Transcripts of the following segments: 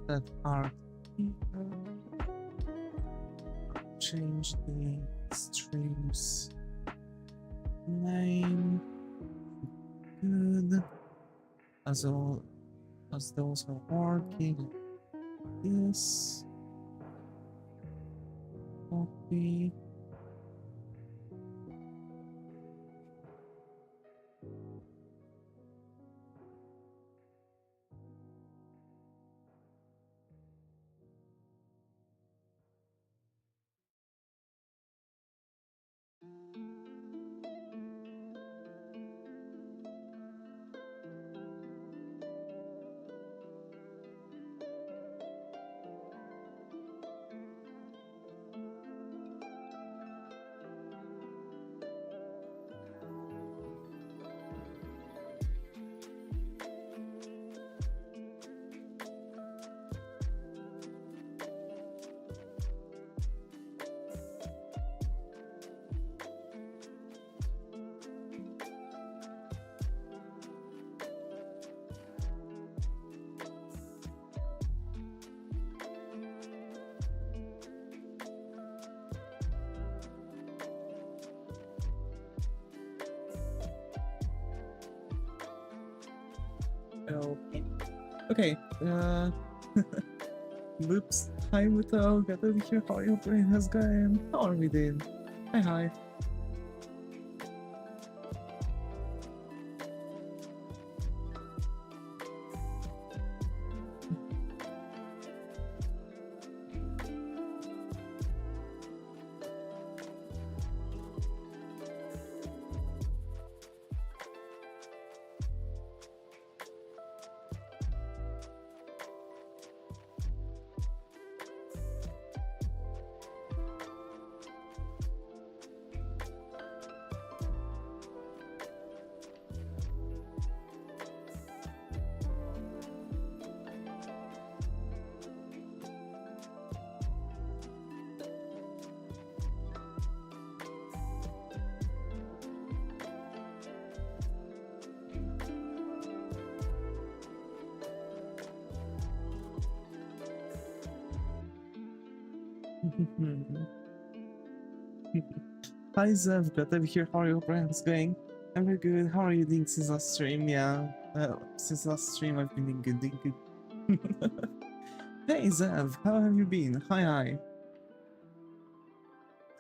that art here. Change the stream's name. Good. As those are working. This. Copy. Okay. Okay. Oops. Hi, Muto. Got to hear how your brain has gone. How are we doing? Hi, hi. Hi Zev, glad to be here. How are your friends going? I'm very good. How are you doing since last stream? Yeah, since last stream I've been doing good, doing good. Hey Zev, how have you been? Hi, hi.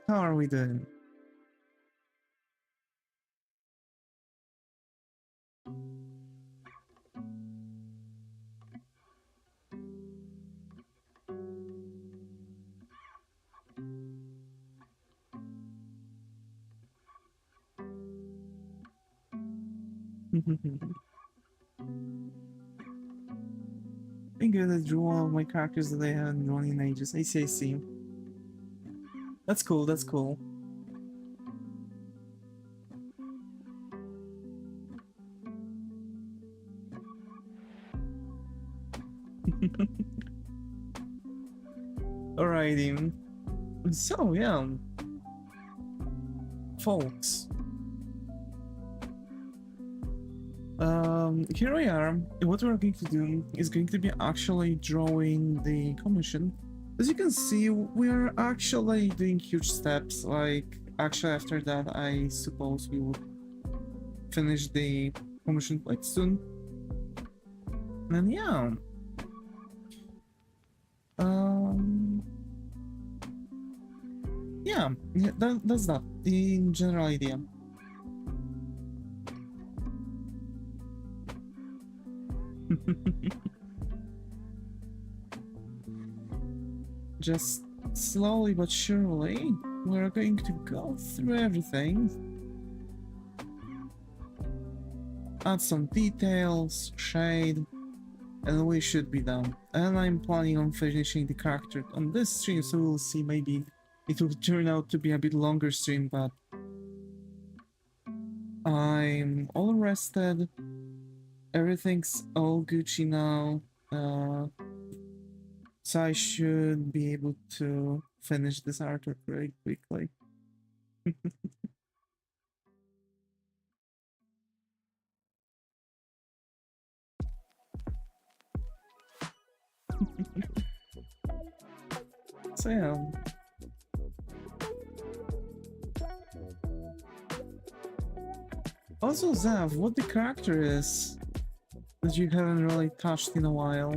How are we doing? Been good. I drew all of my characters that I haven't drawn in ages. I see, I see. That's cool, that's cool. Alrighty. So, yeah. Folks. Here we are. What we're going to do is going to be actually drawing the commission. As you can see, we're actually doing huge steps. Like, actually after that, I suppose we will finish the commission quite soon. And yeah. Yeah, that's that. The general idea. Just slowly but surely, we're going to go through everything. Add some details, shade, and we should be done. And I'm planning on finishing the character on this stream, so we'll see. Maybe it will turn out to be a bit longer stream, but I'm all rested. Everything's all Gucci now. So I should be able to finish this artwork very quickly. So yeah. Also, Zav, what the character is that you haven't really touched in a while?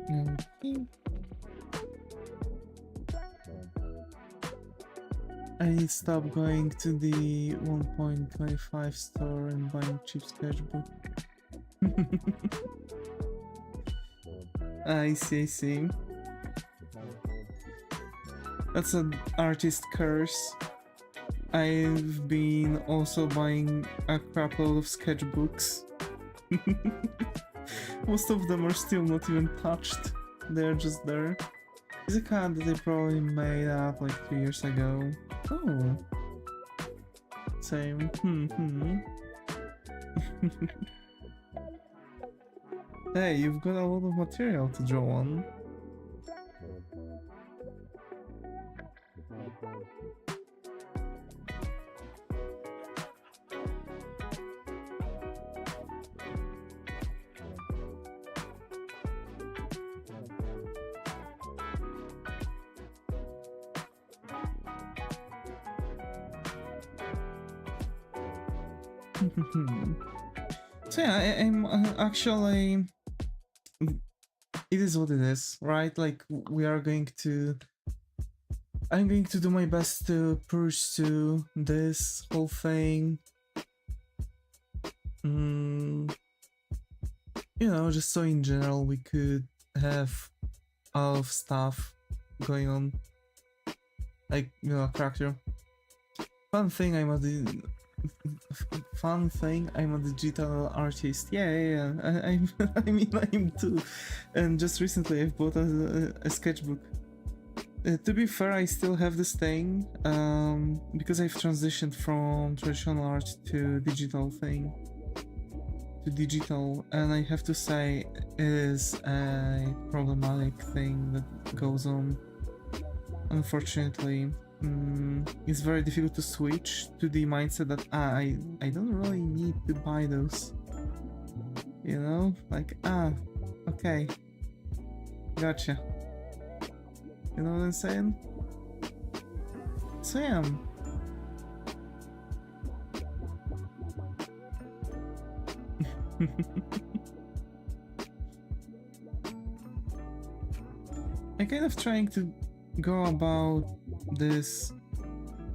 Okay. I need to stop going to the 1.25 store and buying cheap sketchbook. I see, I see. That's an artist curse. I've been also buying a crap load of sketchbooks. Most of them are still not even touched. They're just there. It's a card that they probably made up like 2 years ago. Oh. Same. Hey, you've got a lot of material to draw on. So yeah, I'm actually... It is what it is, right? Like, we are going to... I'm going to do my best to pursue this whole thing. You know, just so in general we could have a lot of stuff going on. Like, you know, character. Fun thing, I'm a digital artist. Yeah. I mean, I'm too. And just recently I've bought a sketchbook. To be fair, I still have this thing, because I've transitioned from traditional art to digital thing. And I have to say, it is a problematic thing that goes on. Unfortunately, it's very difficult to switch to the mindset that I don't really need to buy those. You know, like okay, gotcha. You know what I'm saying? So yeah. I'm kind of trying to go about this,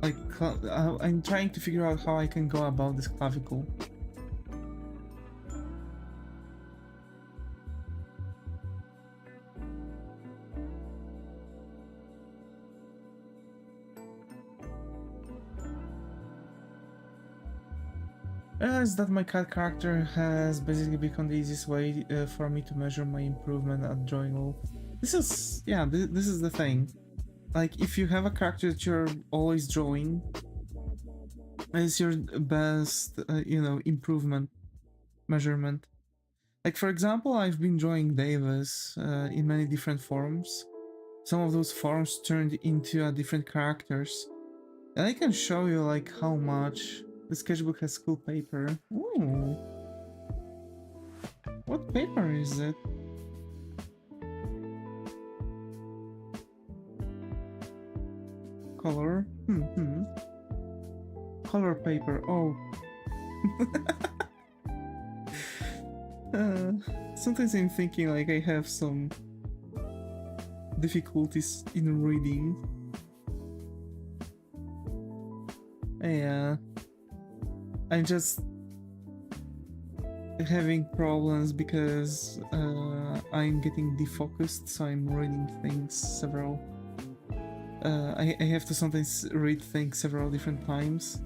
like, I'm trying to figure out how I can go about this clavicle. I realized that my cat character has basically become the easiest way for me to measure my improvement at drawing all. This is, yeah, this is the thing. Like, if you have a character that you're always drawing, it's your best, you know, improvement measurement. Like, for example, I've been drawing Devis in many different forms. Some of those forms turned into different characters. And I can show you, like, how much. The sketchbook has cool paper. Ooh. What paper is it? Color? Color paper, oh. Sometimes I'm thinking like I have some difficulties in reading. Yeah. I'm just having problems because I'm getting defocused, so I'm reading things several. I have to sometimes read things several different times.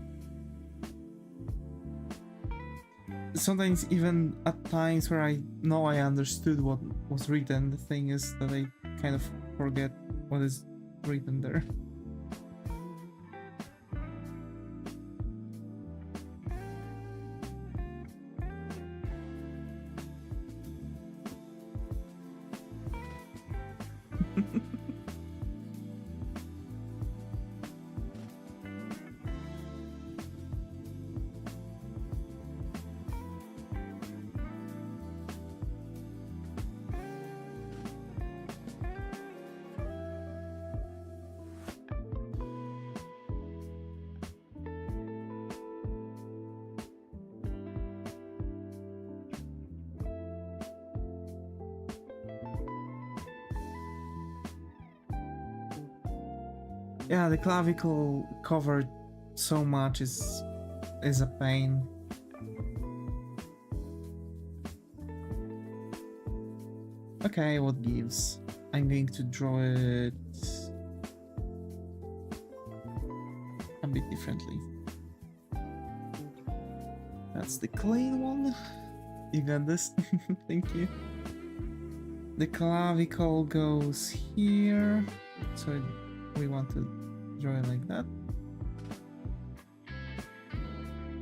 Sometimes even at times where I know I understood what was written. The thing is that I kind of forget what is written there. Yeah, the clavicle covered so much is a pain. Okay, what gives? I'm going to draw it a bit differently. That's the clean one. You got this. Thank you. The clavicle goes here, so we want to draw it like that.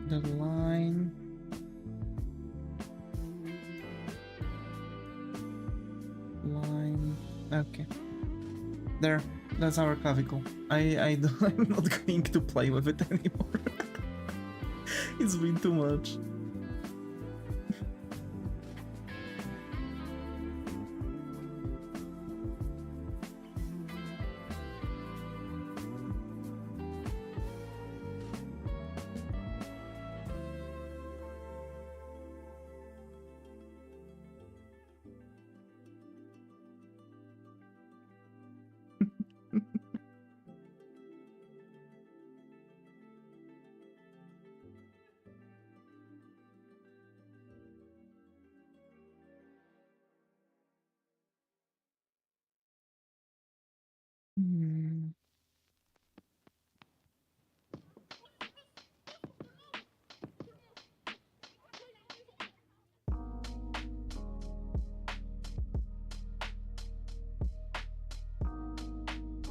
The line. Okay. There. That's our clavicle. I'm not going to play with it anymore. It's been too much.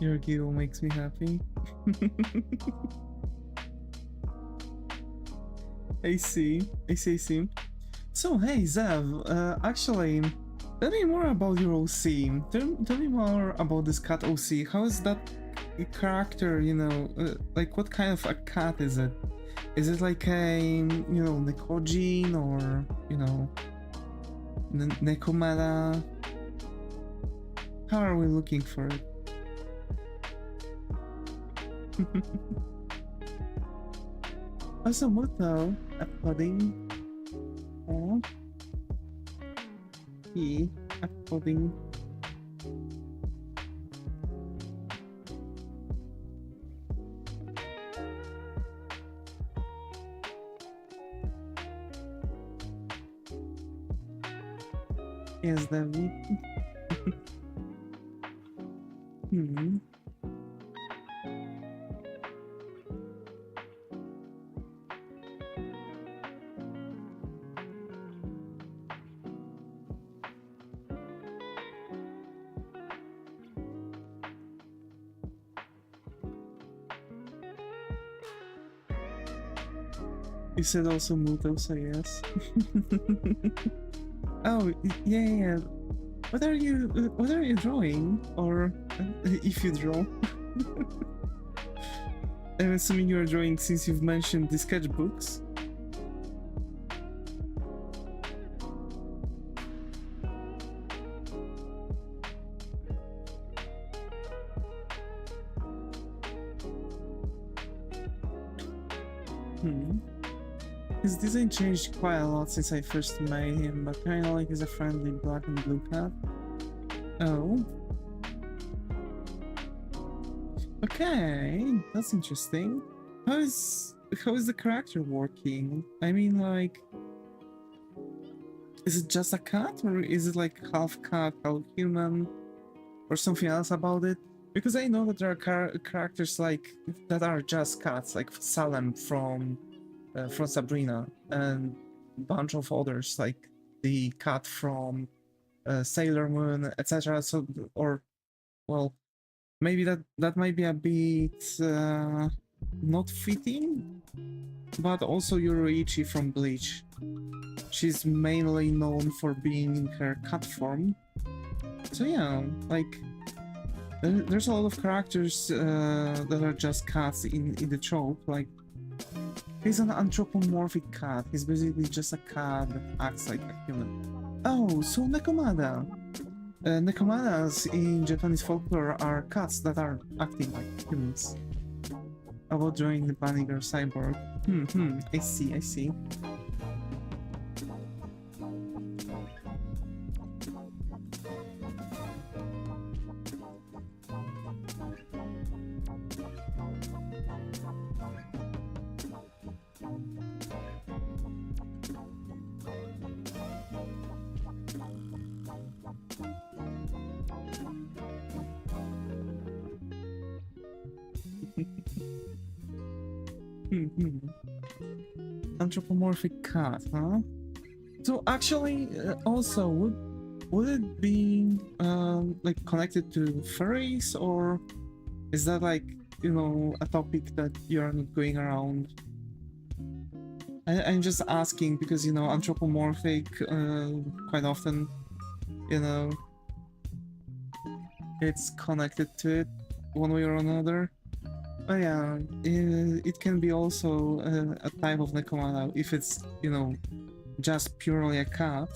Your giggle makes me happy. I see. So hey Zev, actually, tell me more about your OC. Tell me more about this cat OC. How is that character, you know, like what kind of a cat is it? Is it like a, you know, Nekojin or, you know, Nekomata? How are we looking for it? Also, Muto, a pudding. He, a pudding. Yes, David. You said also Muto, so yes. Oh, yeah. What are you drawing? Or if you draw? I'm assuming you're drawing since you've mentioned the sketchbooks. His design changed quite a lot since I first made him, but kinda like he's a friendly black and blue cat. Oh. Okay, that's interesting. How is the character working? I mean, like, is it just a cat, or is it like half cat, half human, or something else about it? Because I know that there are characters like that are just cats, like Salem from Sabrina, and a bunch of others like the cat from Sailor Moon, etc. So, or well, maybe that might be a bit not fitting, but also Yoruichi from Bleach. She's mainly known for being in her cat form. So yeah, like there's a lot of characters that are just cats in the trope. Like he's an anthropomorphic cat. He's basically just a cat that acts like a human. Oh, so Nekomada. Nekomadas in Japanese folklore are cats that are acting like humans. About drawing the bunny girl cyborg. I see, I see. Anthropomorphic cat, huh? So actually, also, would it be like connected to furries, or is that like, you know, a topic that you're not going around? I'm just asking because, you know, anthropomorphic quite often, you know, it's connected to it one way or another. Oh yeah, it can be also a type of Nekomata if it's, you know, just purely a cat.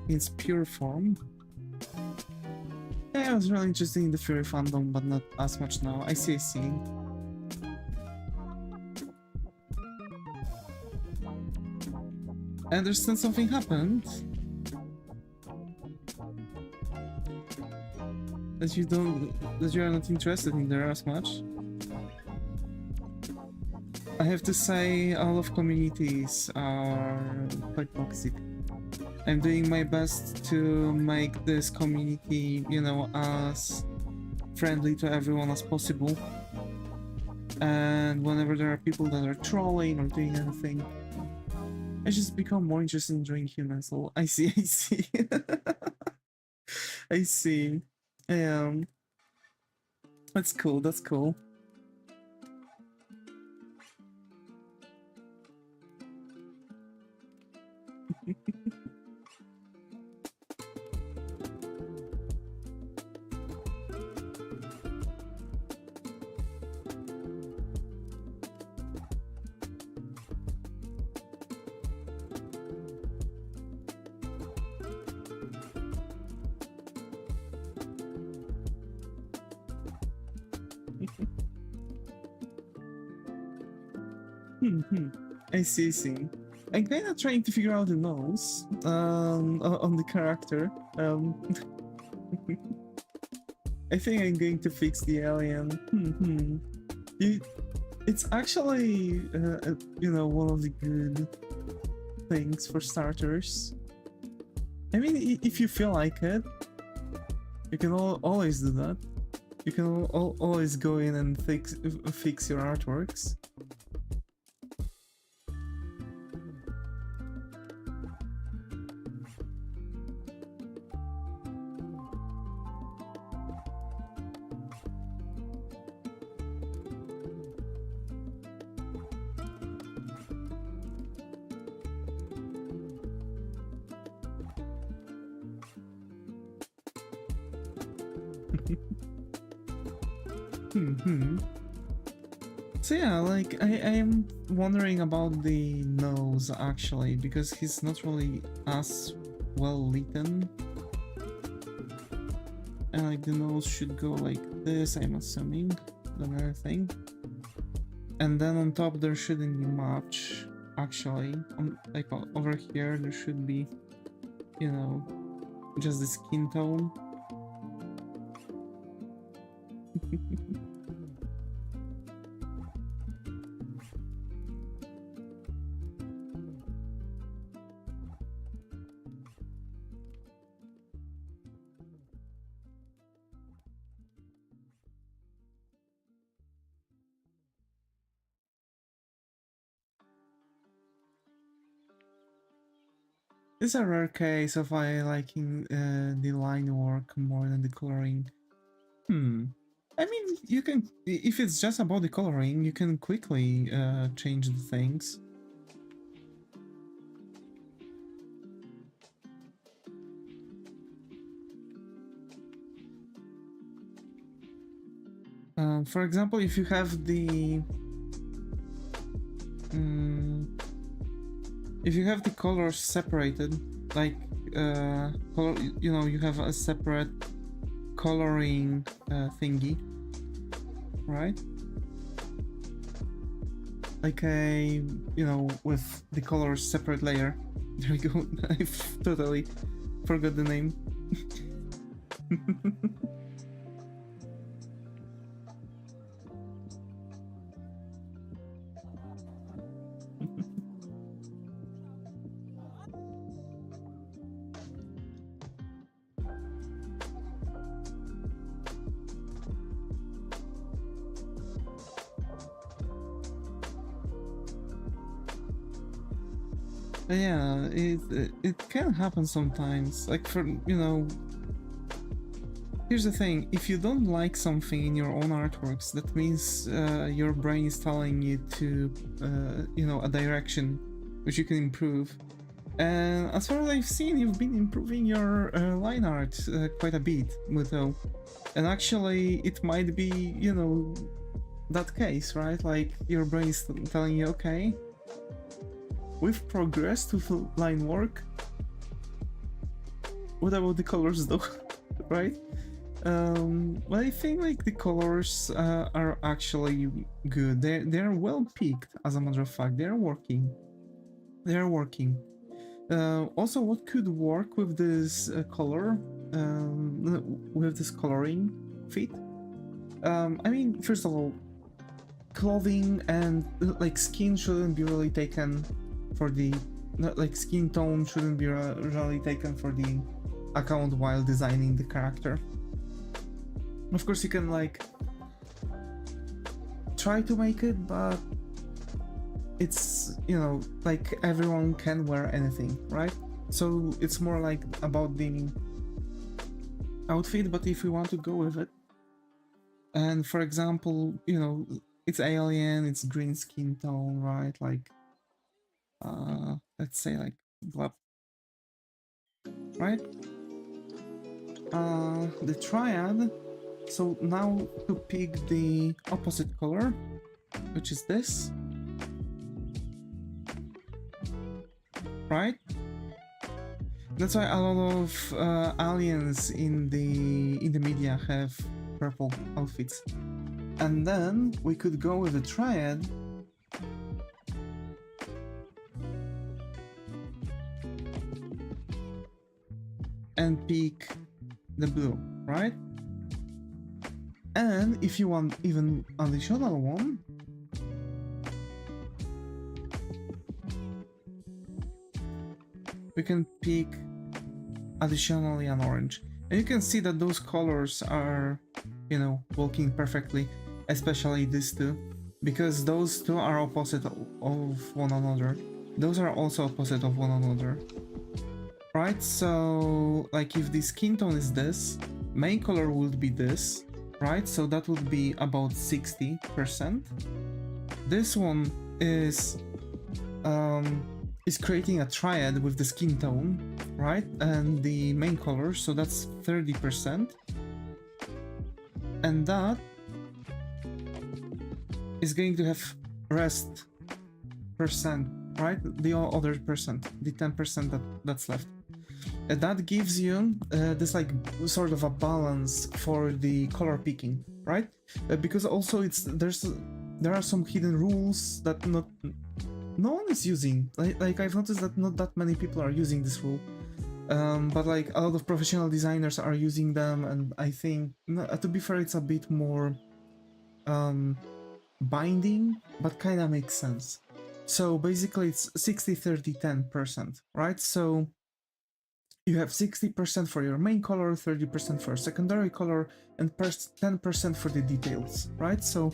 In its pure form. Yeah, I was really interested in the furry fandom, but not as much now. I see, I see. I understand something happened. That you are not interested in there as much. I have to say, a lot of communities are quite toxic. I'm doing my best to make this community, you know, as friendly to everyone as possible. And whenever there are people that are trolling or doing anything, I just become more interested in drawing humans. So I see, I see. I see. That's cool, that's cool. I see, see. I'm kind of trying to figure out the nose on the character. I think I'm going to fix the alien. It's actually, you know, one of the good things for starters. I mean, if you feel like it, you can always do that. You can always go in and fix your artworks. So yeah, like I am wondering about the nose actually, because he's not really as well lit. And like the nose should go like this, I'm assuming, than anything. And then on top there shouldn't be much actually. Like over here there should be, you know, just the skin tone. It's a rare case of I liking the line work more than the coloring. I mean, you can, if it's just about the coloring, you can quickly change the things. For example, if you have the if you have the colors separated, like color, you know, you have a separate coloring thingy, right? Like a, you know, with the colors separate layer. There we go. I've totally forgot the name. Yeah, it can happen sometimes. Like, for, you know, here's the thing: if you don't like something in your own artworks, that means your brain is telling you to, you know, a direction which you can improve. And as far as I've seen, you've been improving your line art quite a bit, Muto. And actually, it might be, you know, that case, right? Like, your brain is telling you, okay, we've progressed with line work. What about the colors, though? Right? But I think like the colors are actually good. They're well picked, as a matter of fact. They're working. They're working. Also, what could work with this color, with this coloring fit? I mean, first of all, clothing and like skin shouldn't be really taken for the, like skin tone shouldn't be really taken for the account while designing the character. Of course, you can like try to make it, but it's, you know, like everyone can wear anything, right? So it's more like about the outfit, but if we want to go with it, and for example, you know, it's alien, it's green skin tone, right? Like, let's say like glove, right? The triad. So now to pick the opposite color, which is this, right? That's why a lot of aliens in the media have purple outfits. And then we could go with the triad. And pick the blue, right? And if you want even additional one, we can pick additionally an orange. And you can see that those colors are, you know, working perfectly, especially these two, because those two are opposite of one another. Those are also opposite of one another. Right, so like if the skin tone is this, main color would be this, right? So that would be about 60%. This one is creating a triad with the skin tone, right? And the main color, so that's 30%. And that is going to have rest percent, right? The other percent, the 10% that's left. That gives you this like sort of a balance for the color picking, right? Because also there are some hidden rules that no one is using. Like I've noticed that not that many people are using this rule, but like a lot of professional designers are using them, and I think, to be fair, it's a bit more binding, but kind of makes sense. So basically, it's 60, 30, 10%, right? So you have 60% for your main color, 30% for secondary color, and 10% for the details, right? So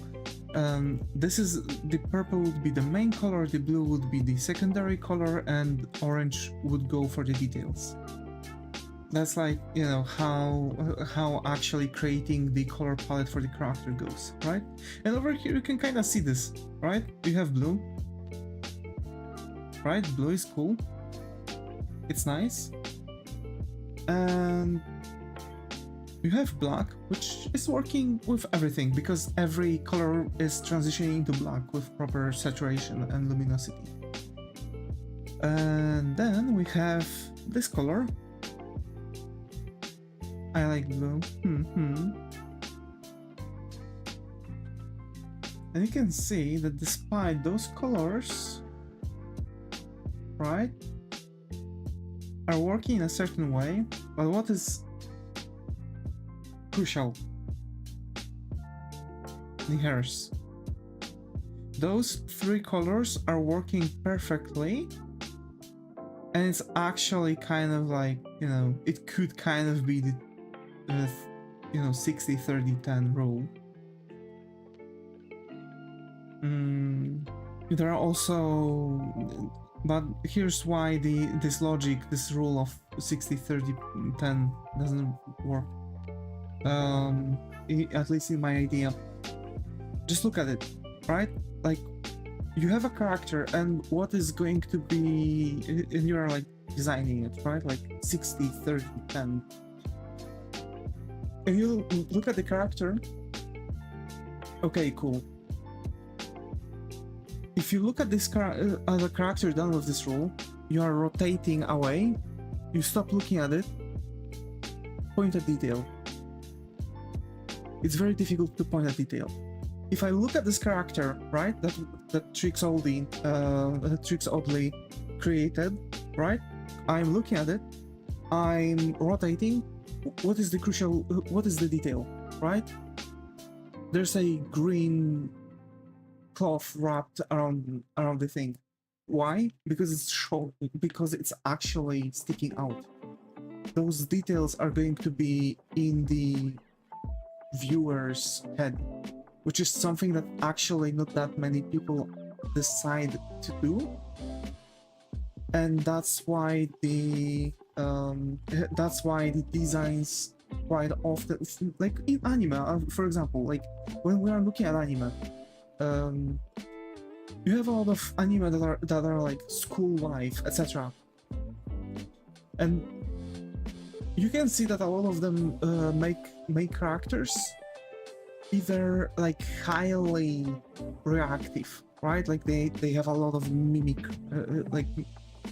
this is, the purple would be the main color, the blue would be the secondary color, and orange would go for the details. That's like, you know, how actually creating the color palette for the character goes, right? And over here you can kind of see this, right? You have blue, right? Blue is cool. It's nice. And you have black, which is working with everything because every color is transitioning to black with proper saturation and luminosity. And then we have this color. I like blue. And you can see that despite those colors, right, are working in a certain way, but what is crucial? The hairs. Those three colors are working perfectly, and it's actually kind of like, you know, it could kind of be the, you know, 60-30-10 rule. There are also, but here's why this logic, this rule of 60-30-10 doesn't work. At least in my idea. Just look at it, right? Like, you have a character, and what is going to be, and you're like designing it, right? Like 60-30-10. If you look at the character, okay, cool. If you look at this the character done with this rule, you are rotating away, you stop looking at it, point at detail. It's very difficult to point at detail. If I look at this character, right, that tricks oddly created, right? I'm looking at it, I'm rotating. What is the crucial? What is the detail, right? There's a green cloth wrapped around the thing. Why? Because it's short. Because it's actually sticking out. Those details are going to be in the viewer's head, which is something that actually not that many people decide to do, and that's why the designs quite often, like in anime, for example, like when we are looking at anime, you have a lot of anime that are like school life, etc. And you can see that a lot of them make characters either like highly reactive, right? Like they have a lot of mimic, like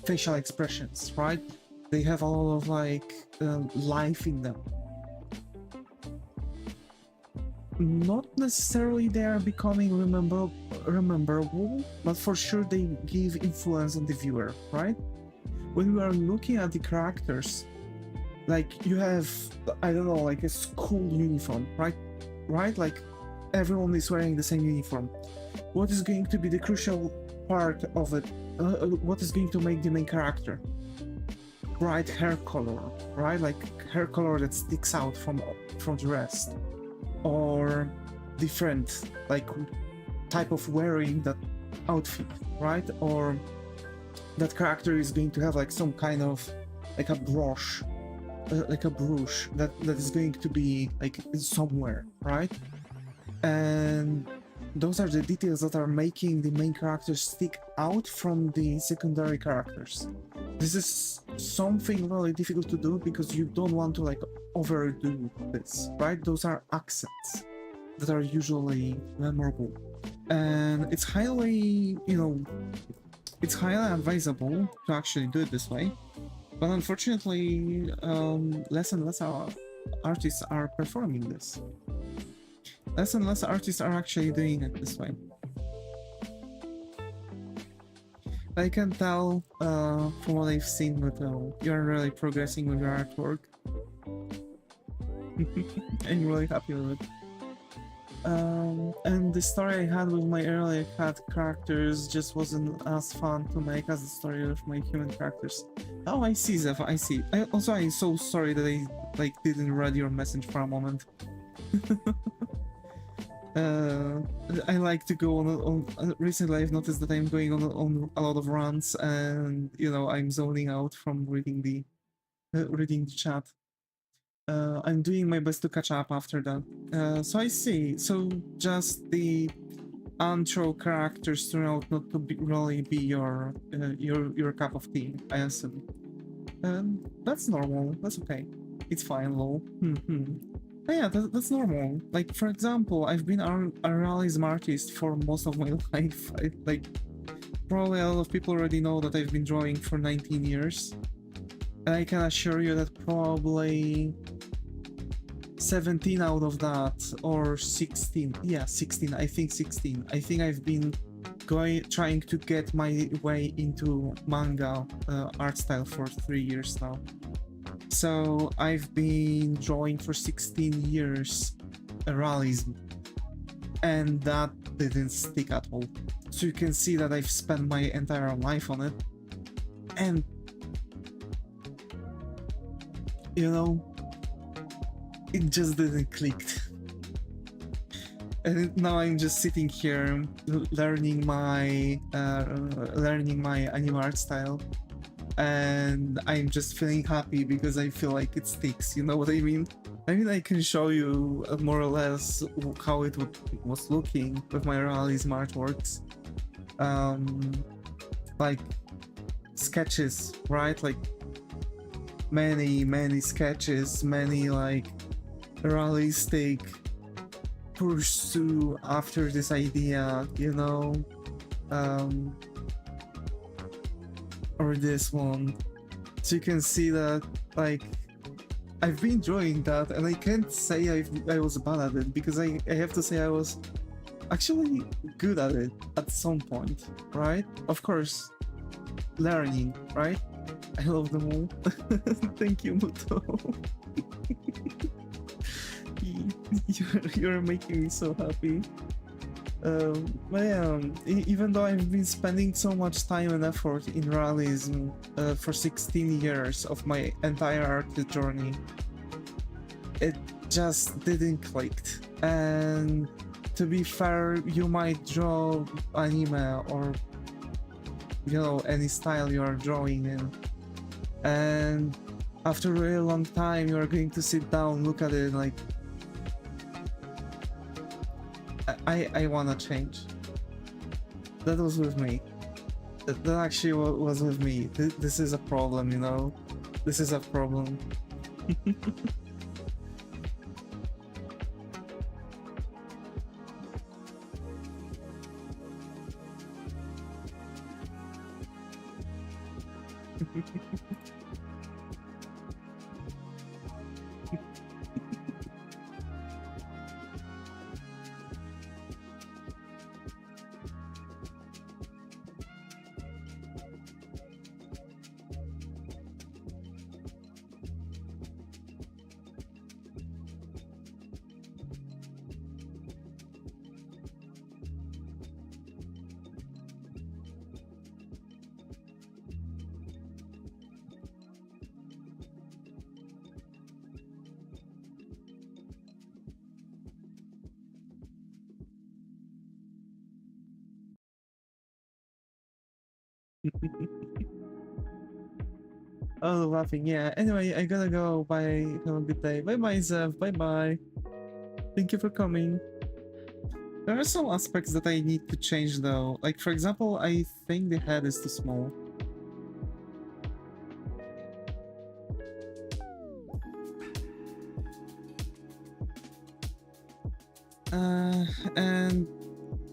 facial expressions, right? They have a lot of like life in them. Not necessarily they are becoming rememberable, but for sure they give influence on the viewer, right? When we are looking at the characters, like you have, I don't know, like a school uniform, right? Like everyone is wearing the same uniform. What is going to be the crucial part of it? What is going to make the main character? Bright hair color, right? Like hair color that sticks out from the rest, or different like type of wearing that outfit, right? Or that character is going to have like some kind of like a brush, that is going to be like somewhere, right? And those are the details that are making the main characters stick out from the secondary characters. This is something really difficult to do because you don't want to like overdo this, right? Those are accents that are usually memorable, and it's highly, you know, it's highly advisable to actually do it this way. But unfortunately, less and less artists are performing this. Less and less artists are actually doing it this way. I can tell from what I've seen that you're really progressing with your artwork. I'm really happy with it. And the story I had with my earlier cat characters just wasn't as fun to make as the story of my human characters. Oh, I see, Zeph, I see. I'm so sorry that I didn't read your message for a moment. I like to go on recently I've noticed that I'm going on a lot of runs, and you know, I'm zoning out from reading the chat. I'm doing my best to catch up after that. So I see. So just the intro characters turn out not to really be your cup of tea, I assume. That's normal. That's okay. It's fine, lol. But yeah, that's normal. Like, for example, I've been a realism artist for most of my life. Probably a lot of people already know that I've been drawing for 19 years. And I can assure you that probably 17 out of that, or 16, yeah, 16, I think 16. I think I've been trying to get my way into manga art style for 3 years now. So I've been drawing for 16 years realism, and that didn't stick at all. So you can see that I've spent my entire life on it, and you know, it just didn't click. And now I'm just sitting here learning my anime art style, and I'm just feeling happy because I feel like it sticks. You know what I mean? I mean, I can show you more or less how it was looking with my realism artworks. Like sketches, right? Like many sketches, many like realistic pursue after this idea, you know, or this one. So you can see that like I've been drawing that, and I can't say I was bad at it, because I have to say I was actually good at it at some point, right? Of course, learning, right? I love them all. Thank you, Muto. You're making me so happy. But yeah, even though I've been spending so much time and effort in realism for 16 years of my entire art journey, it just didn't click. And to be fair, you might draw anime or, you know, any style you are drawing in, and after a really long time you are going to sit down, look at it like, I wanna change. That was with me. That actually was with me. This is a problem, you know? This is a problem. Oh, laughing, yeah. Anyway, I gotta go. Bye. Have a good day. Bye bye, Zev. Bye bye. Thank you for coming. There are some aspects that I need to change though. Like, for example, I think the head is too small. And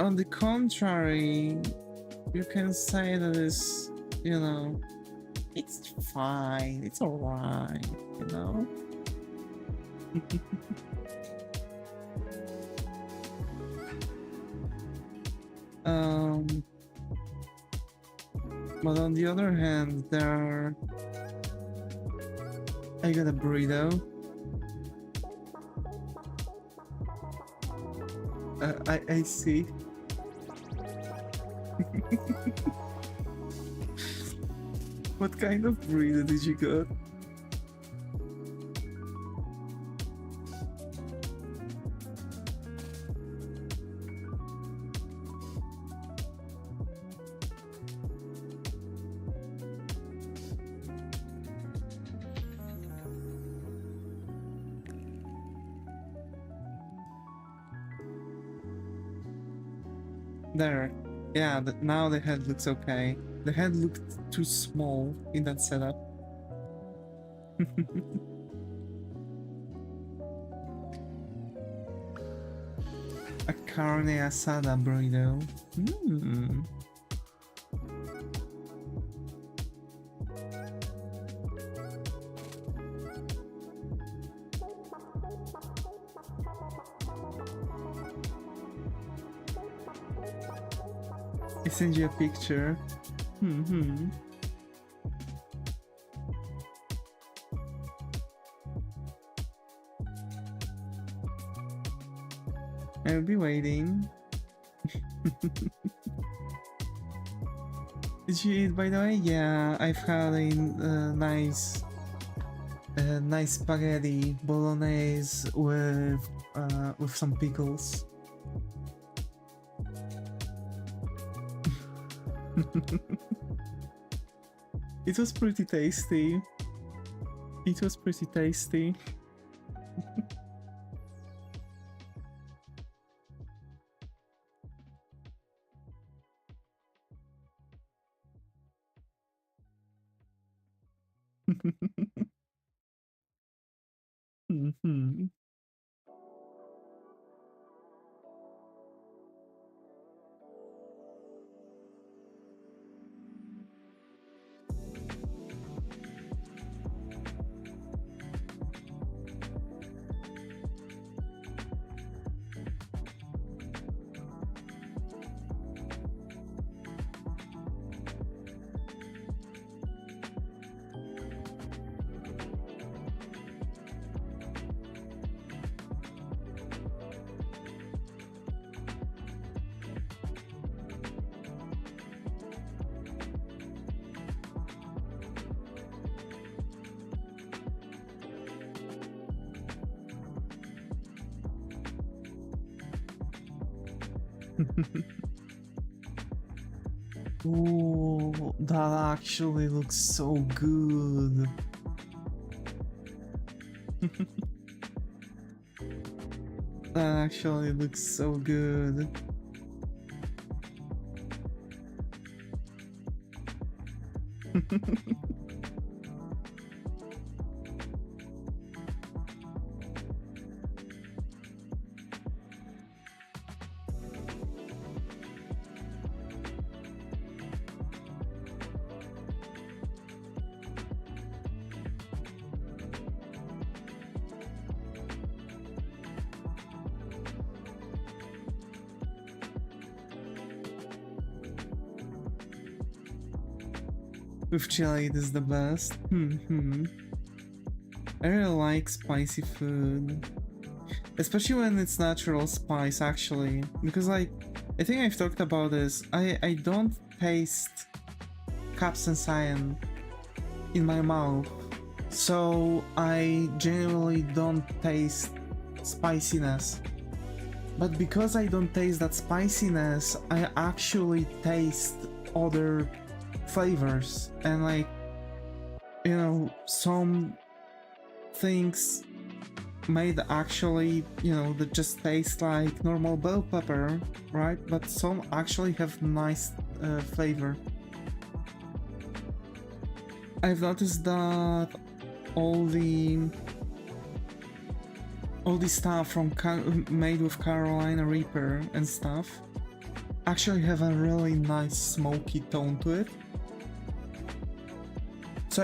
on the contrary, you can say that it's, you know, it's fine, it's alright, you know? But on the other hand, I got a burrito. I see. What kind of breed did you get? There. Yeah, now the head looks okay. The head looked too small in that setup. A carne asada burrito. Hmm. I send you a picture. Hmm. I'll be waiting. Did you eat, by the way? Yeah, I've had a nice spaghetti bolognese with some pickles. It was pretty tasty. It was pretty tasty. Mhm. Ooh, that actually looks so good. That actually looks so good. With chili, it is the best. I really like spicy food. Especially when it's natural spice, actually. Because, like, I think I've talked about this. I don't taste capsaicin cyan in my mouth. So I genuinely don't taste spiciness. But because I don't taste that spiciness, I actually taste other flavors. And, like, you know, some things made actually, you know, that just taste like normal bell pepper, right? But some actually have nice flavor. I've noticed that all the stuff from made with Carolina Reaper and stuff actually have a really nice smoky tone to it. So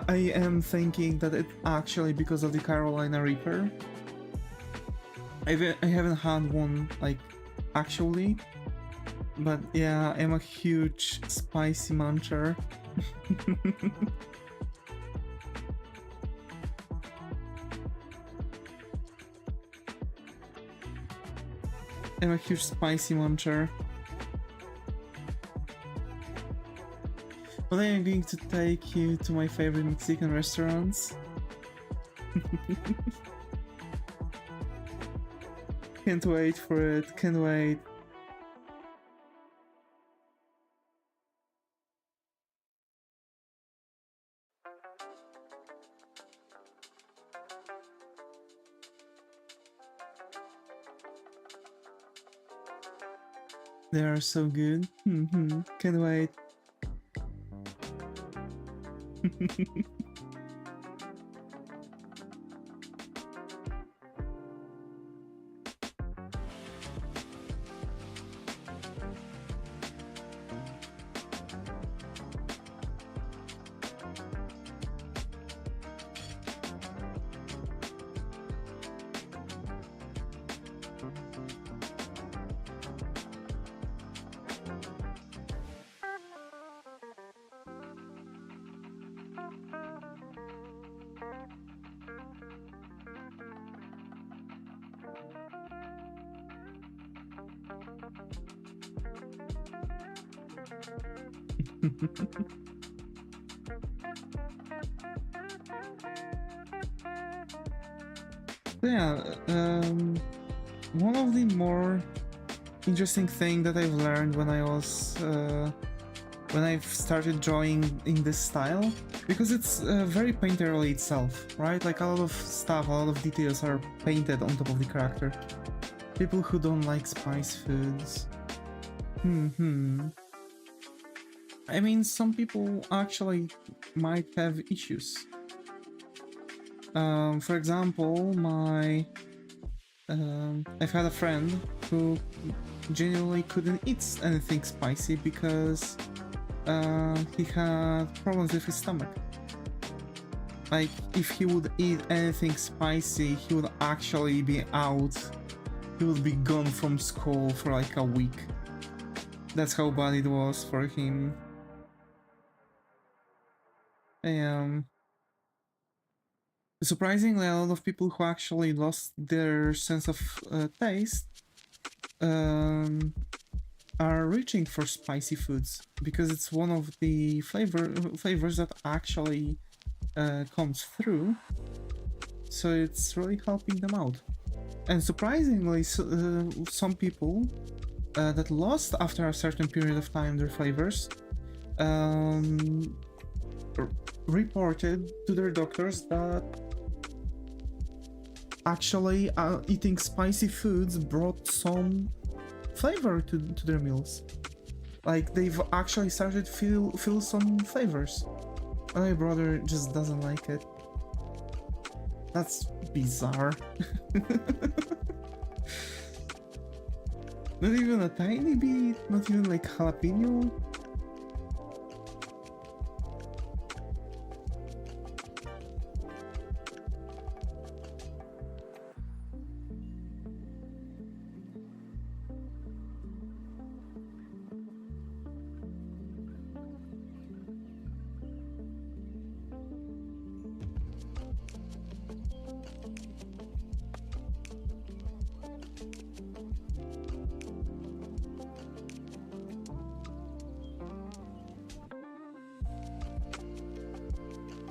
I am thinking that it's actually because of the Carolina Reaper. I haven't had one, like, actually, but yeah, I'm a huge spicy muncher. I'm a huge spicy muncher. But I am going to take you to my favorite Mexican restaurants. Can't wait for it, can't wait. They are so good. Can't wait. Yeah, one of the more interesting thing that I've learned when I've started drawing in this style, because it's very painterly itself, right? Like a lot of stuff, a lot of details are painted on top of the character. People who don't like spice foods. I mean, some people actually might have issues. For example, I've had a friend who genuinely couldn't eat anything spicy because he had problems with his stomach. Like, if he would eat anything spicy, he would actually be out. He would be gone from school for like a week. That's how bad it was for him. Surprisingly, a lot of people who actually lost their sense of taste are reaching for spicy foods because it's one of the flavors that actually comes through. So it's really helping them out. And surprisingly, some people that lost after a certain period of time their flavors reported to their doctors that actually eating spicy foods brought some flavor to their meals. Like, they've actually started feel some flavors. My brother just doesn't like it. That's bizarre. Not even a tiny bit, not even like jalapeno.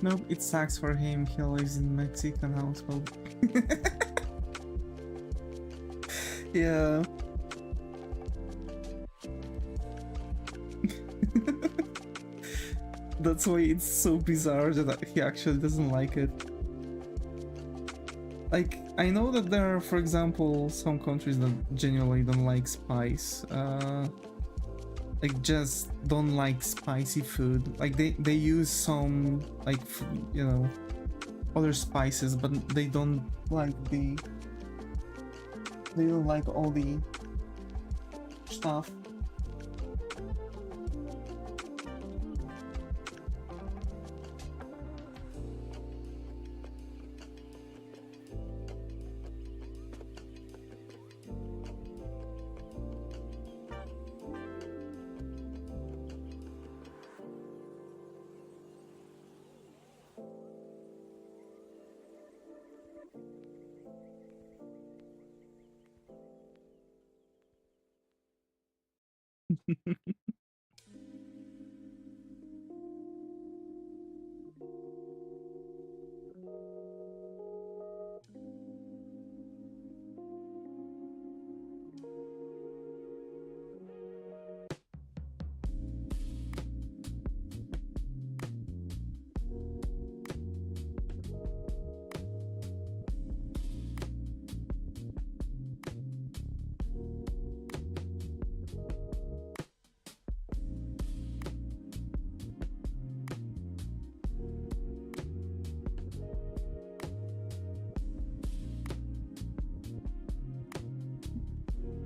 Nope, it sucks for him. He lives in Mexican household. Yeah. That's why it's so bizarre that he actually doesn't like it. Like, I know that there are, for example, some countries that genuinely don't like spice. Like, just don't like spicy food. Like, they use some, like, you know, other spices, but they don't like all the stuff.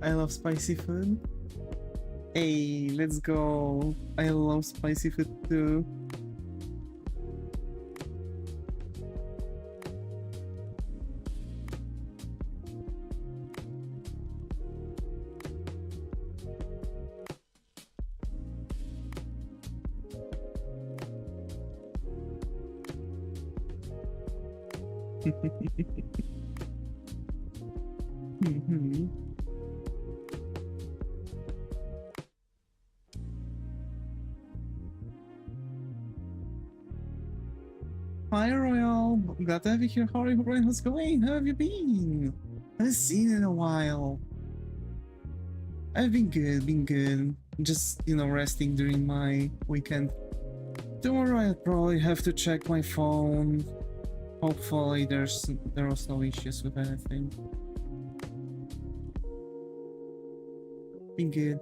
I love spicy food. Hey, let's go. I love spicy food too. Mhm. Hi Royal, glad to have you here. How are you, Brian? How's it going? How have you been? I haven't seen you in a while. I've been good. Just, you know, resting during my weekend. Tomorrow I'll probably have to check my phone. Hopefully there was no issues with anything. Been good.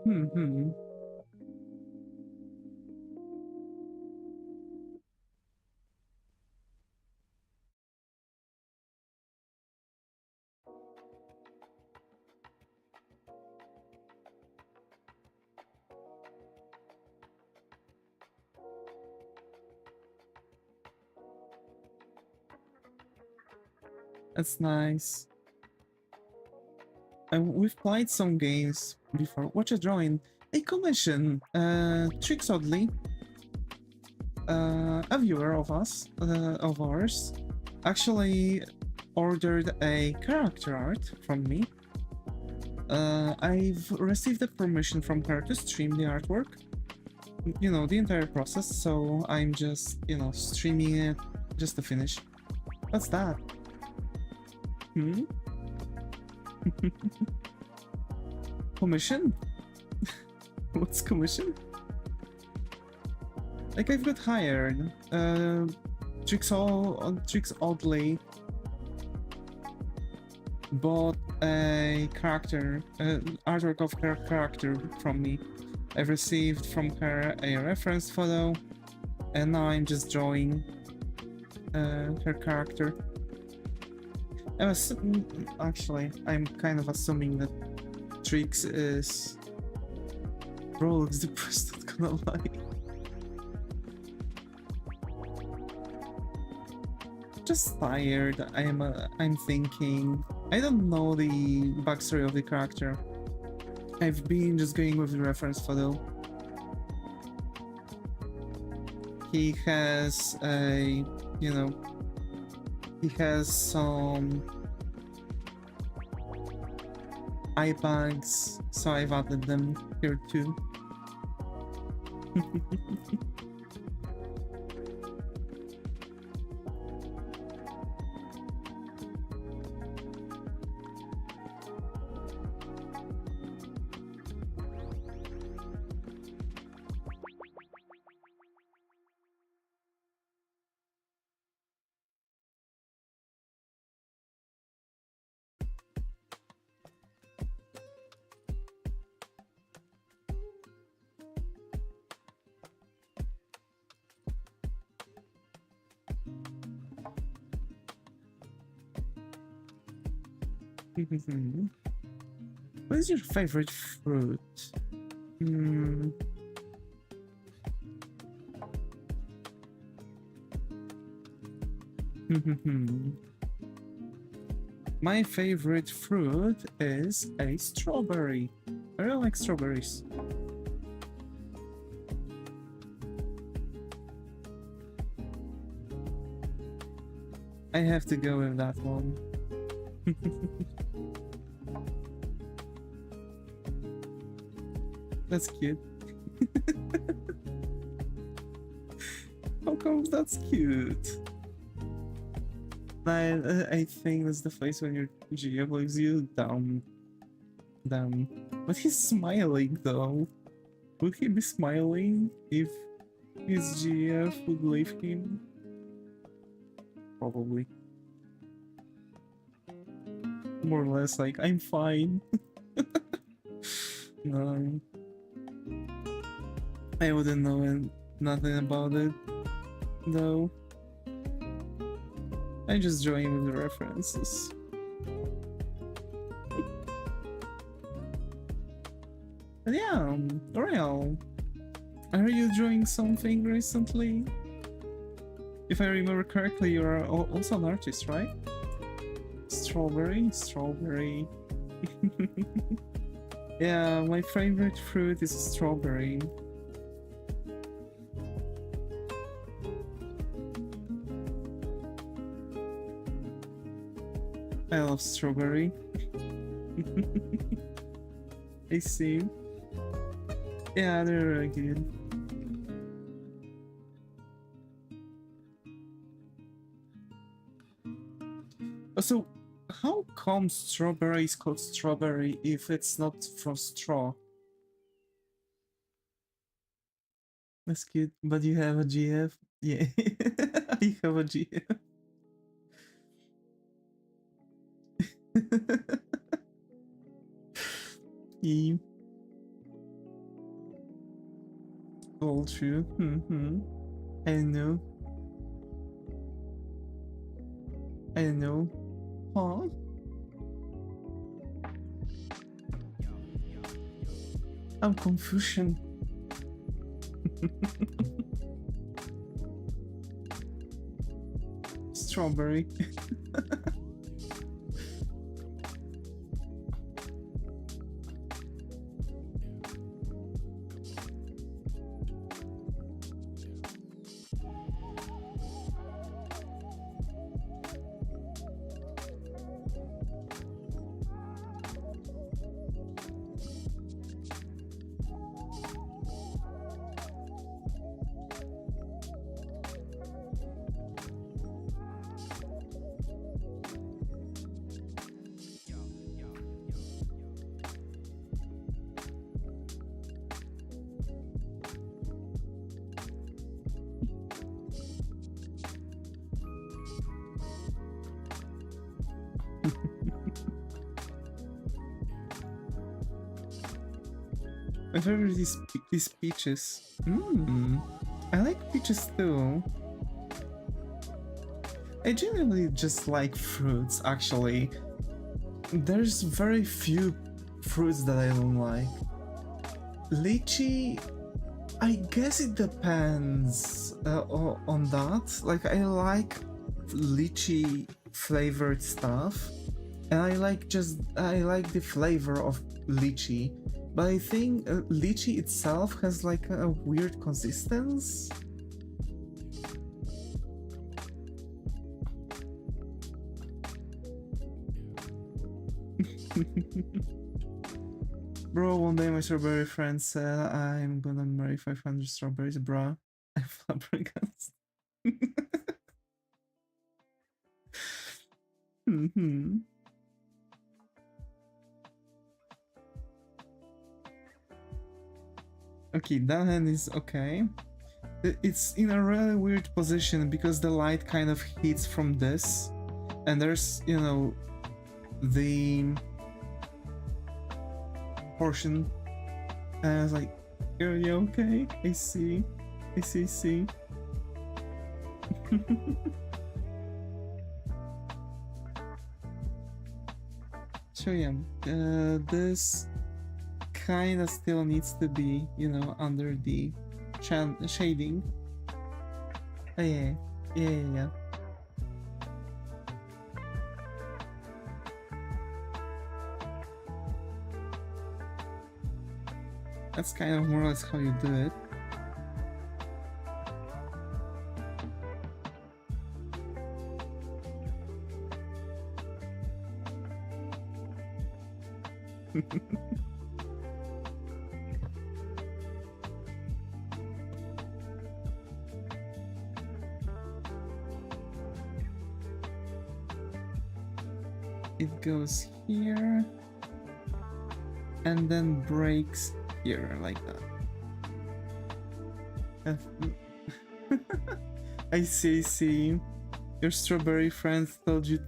That's nice. We've played some games before. Watch a drawing. A commission. Tricks Oddly. A viewer of ours, actually ordered a character art from me. I've received the permission from her to stream the artwork. You know, the entire process, so I'm just, you know, streaming it just to finish. What's that? Commission? What's commission? Like, I've got hired. Tricks Oddly bought a character, artwork of her character from me. I've received from her a reference photo, and now I'm just drawing her character. Actually, I'm kind of assuming that Trix is... Bro, looks depressed, not gonna lie. Just tired. I'm thinking. I don't know the backstory of the character. I've been just going with the reference photo. He has a, you know, he has some eye bags, so I've added them here too. What is your favorite fruit? My favorite fruit is a strawberry. I really like strawberries. I have to go with that one. That's cute. How come that's cute? I think that's the face when your GF leaves you dumb. Dumb. But he's smiling though. Would he be smiling if his GF would leave him? Probably. More or less like, I'm fine. No. I wouldn't know nothing about it, though. I just join with the references. But yeah, L'Oreal, are you drawing something recently? If I remember correctly, you are also an artist, right? Strawberry? Strawberry. Yeah, my favorite fruit is strawberry. I love strawberry. I see. Yeah, they're really good. So, how come strawberry is called strawberry if it's not from straw? That's cute, but you have a GF? Yeah, you have a GF. Yeah. All true. I know. I know. Huh? I'm Confucian. Strawberry. My favorite is peaches. I like peaches too. I genuinely just like fruits, actually. There's very few fruits that I don't like. Lychee, I guess it depends on that. Like, I like lychee flavored stuff, and I like the flavor of lychee. But I think lychee itself has like a weird consistency. Bro, one day my strawberry friend said I'm gonna marry 500 strawberries, bruh. I'm flabbergasted. Okay, that hand is okay. It's in a really weird position because the light kind of hits from this, and there's, you know, the portion, and I was like, are you okay? I see. So yeah, this kind of still needs to be, you know, under the shading. Oh yeah. That's kind of more or less how you do it. it goes here and then breaks here like that. I see. Your strawberry friend told you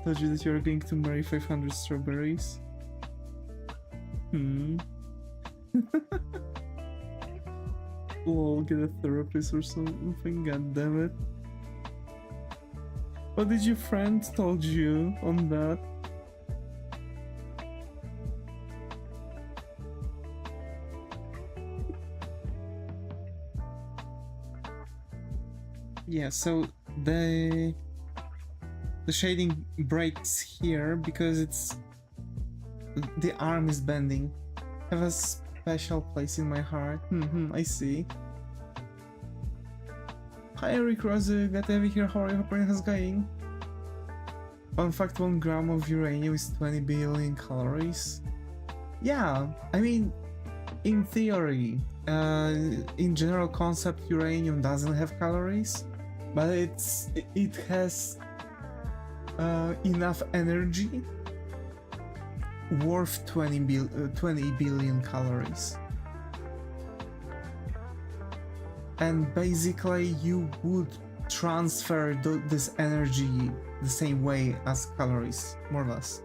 that you are going to marry 500 strawberries. Lol, get a therapist or something, god damn it. What did your friend told you on that? Yeah, so the shading breaks here because the arm is bending. Have a special place in my heart. I see. Hi Eric Rose, glad to have you here. How are you? Hope everything is going. Fun fact, 1 gram of uranium is 20 billion calories. Yeah, I mean, in theory, in general concept, uranium doesn't have calories, but it has enough energy worth 20 billion calories. And basically you would transfer this energy the same way as calories, more or less.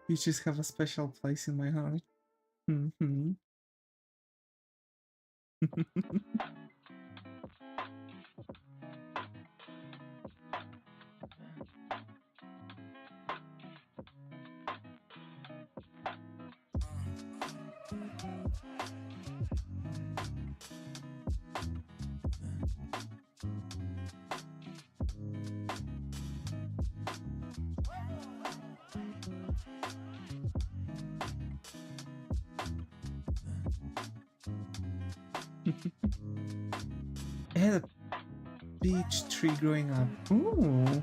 Peaches have a special place in my heart. I had a peach tree growing up. Ooh.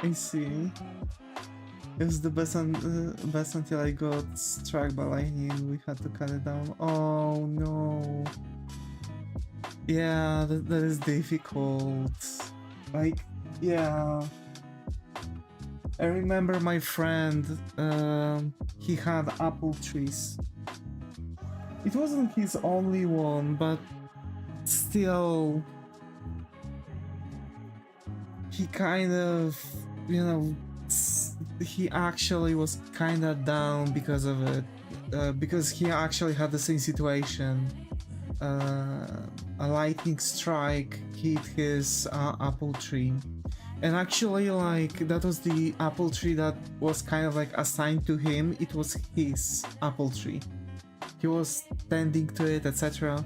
I see. It was the best, best until I got struck by lightning. We had to cut it down. Oh no. Yeah, that is difficult. Like, yeah. I remember my friend, he had apple trees. It wasn't his only one, but still, he kind of, you know, he actually was kind of down because of it, because he actually had the same situation. A lightning strike hit his apple tree, and actually, like, that was the apple tree that was kind of like assigned to him. It was his apple tree. He was tending to it, etc.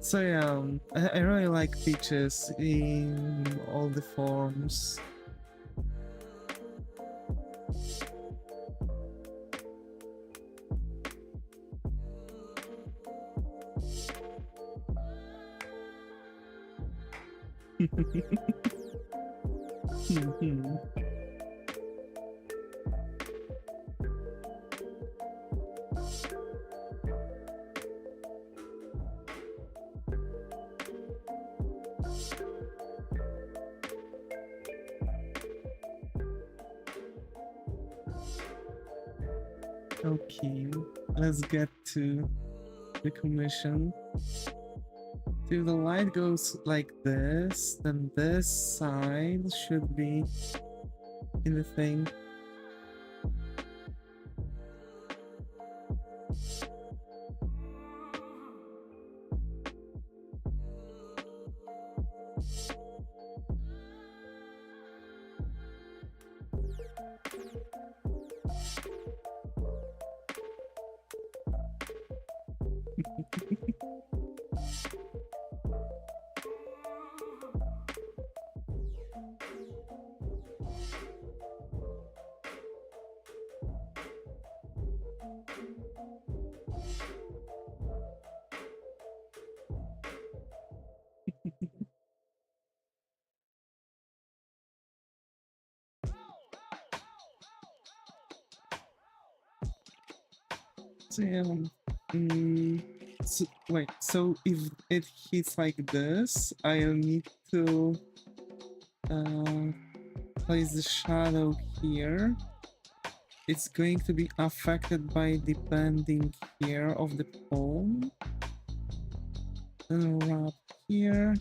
So yeah, I really like peaches in all the forms. Okay, let's get to the commission. If the light goes like this, then this side should be in the thing. So yeah, wait, so if it hits like this, I'll need to place the shadow here. It's going to be affected by the bending here of the pole. Then wrap here.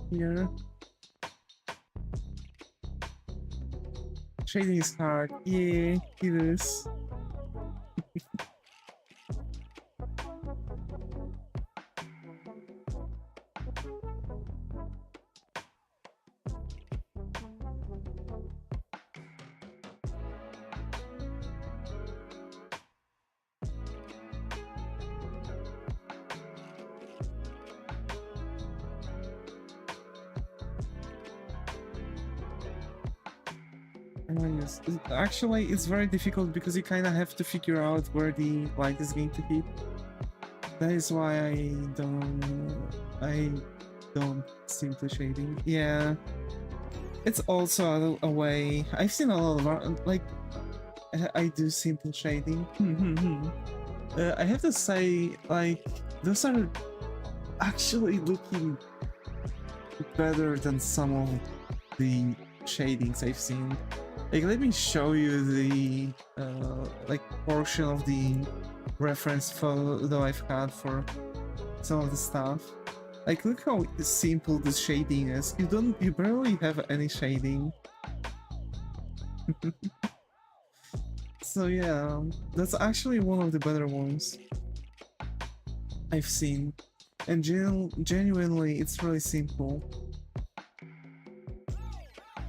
Here. Shading is hard. Yeah, it is. Yes. Actually, it's very difficult because you kind of have to figure out where the light is going to hit. That is why I don't simple shading. Yeah, it's also a way. I've seen a lot of like I do simple shading. I have to say, like, those are actually looking better than some of the shadings I've seen. Like, let me show you the like portion of the reference photo I've had for some of the stuff. Like, look how simple this shading is. You barely have any shading. So yeah, that's actually one of the better ones I've seen. And genuinely, it's really simple.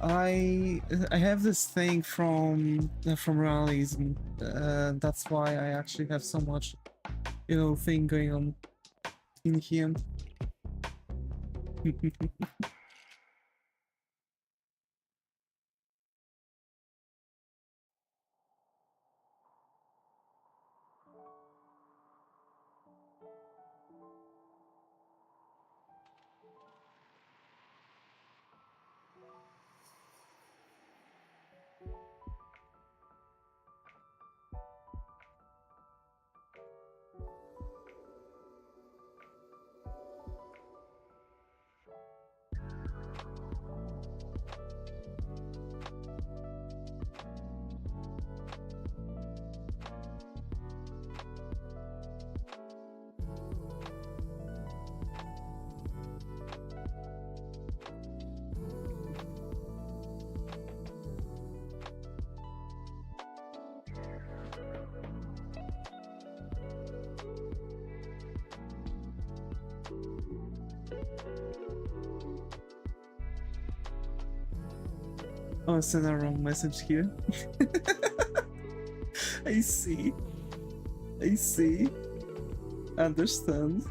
I have this thing from realism. That's why I actually have so much, you know, thing going on in here. Oh, I sent a wrong message here. I see. I see. Understand.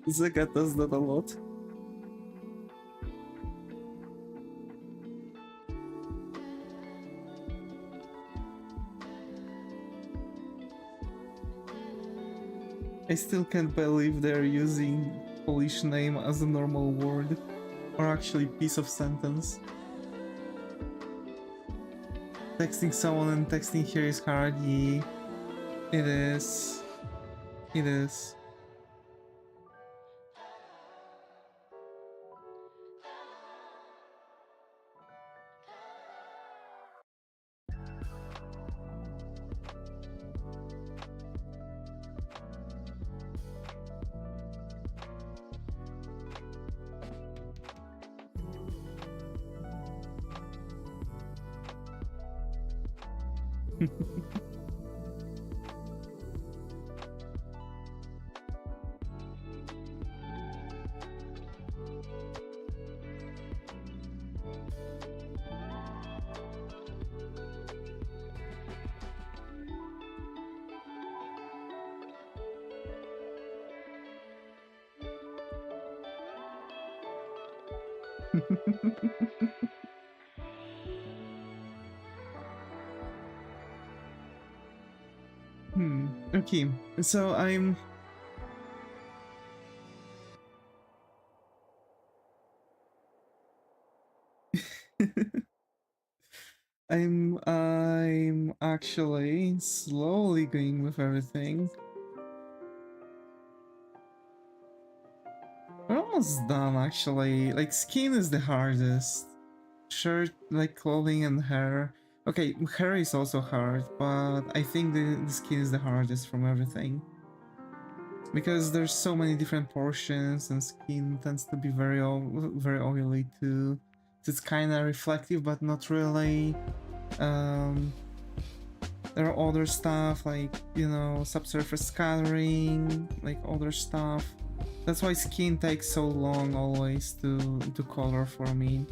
Zega does that a lot. I still can't believe they're using Polish name as a normal word, or actually piece of sentence. Texting someone and texting here is hard. Yeah, it is. It is. Okay, so I'm I'm actually slowly going with everything. We're almost done actually. Like skin is the hardest. Shirt, like clothing and hair. Okay, hair is also hard, but I think the skin is the hardest from everything. Because there's so many different portions and skin tends to be very oily too. So it's kind of reflective but not really. Um, there are other stuff like, you know, subsurface scattering, like other stuff. That's why skin takes so long always to color for me.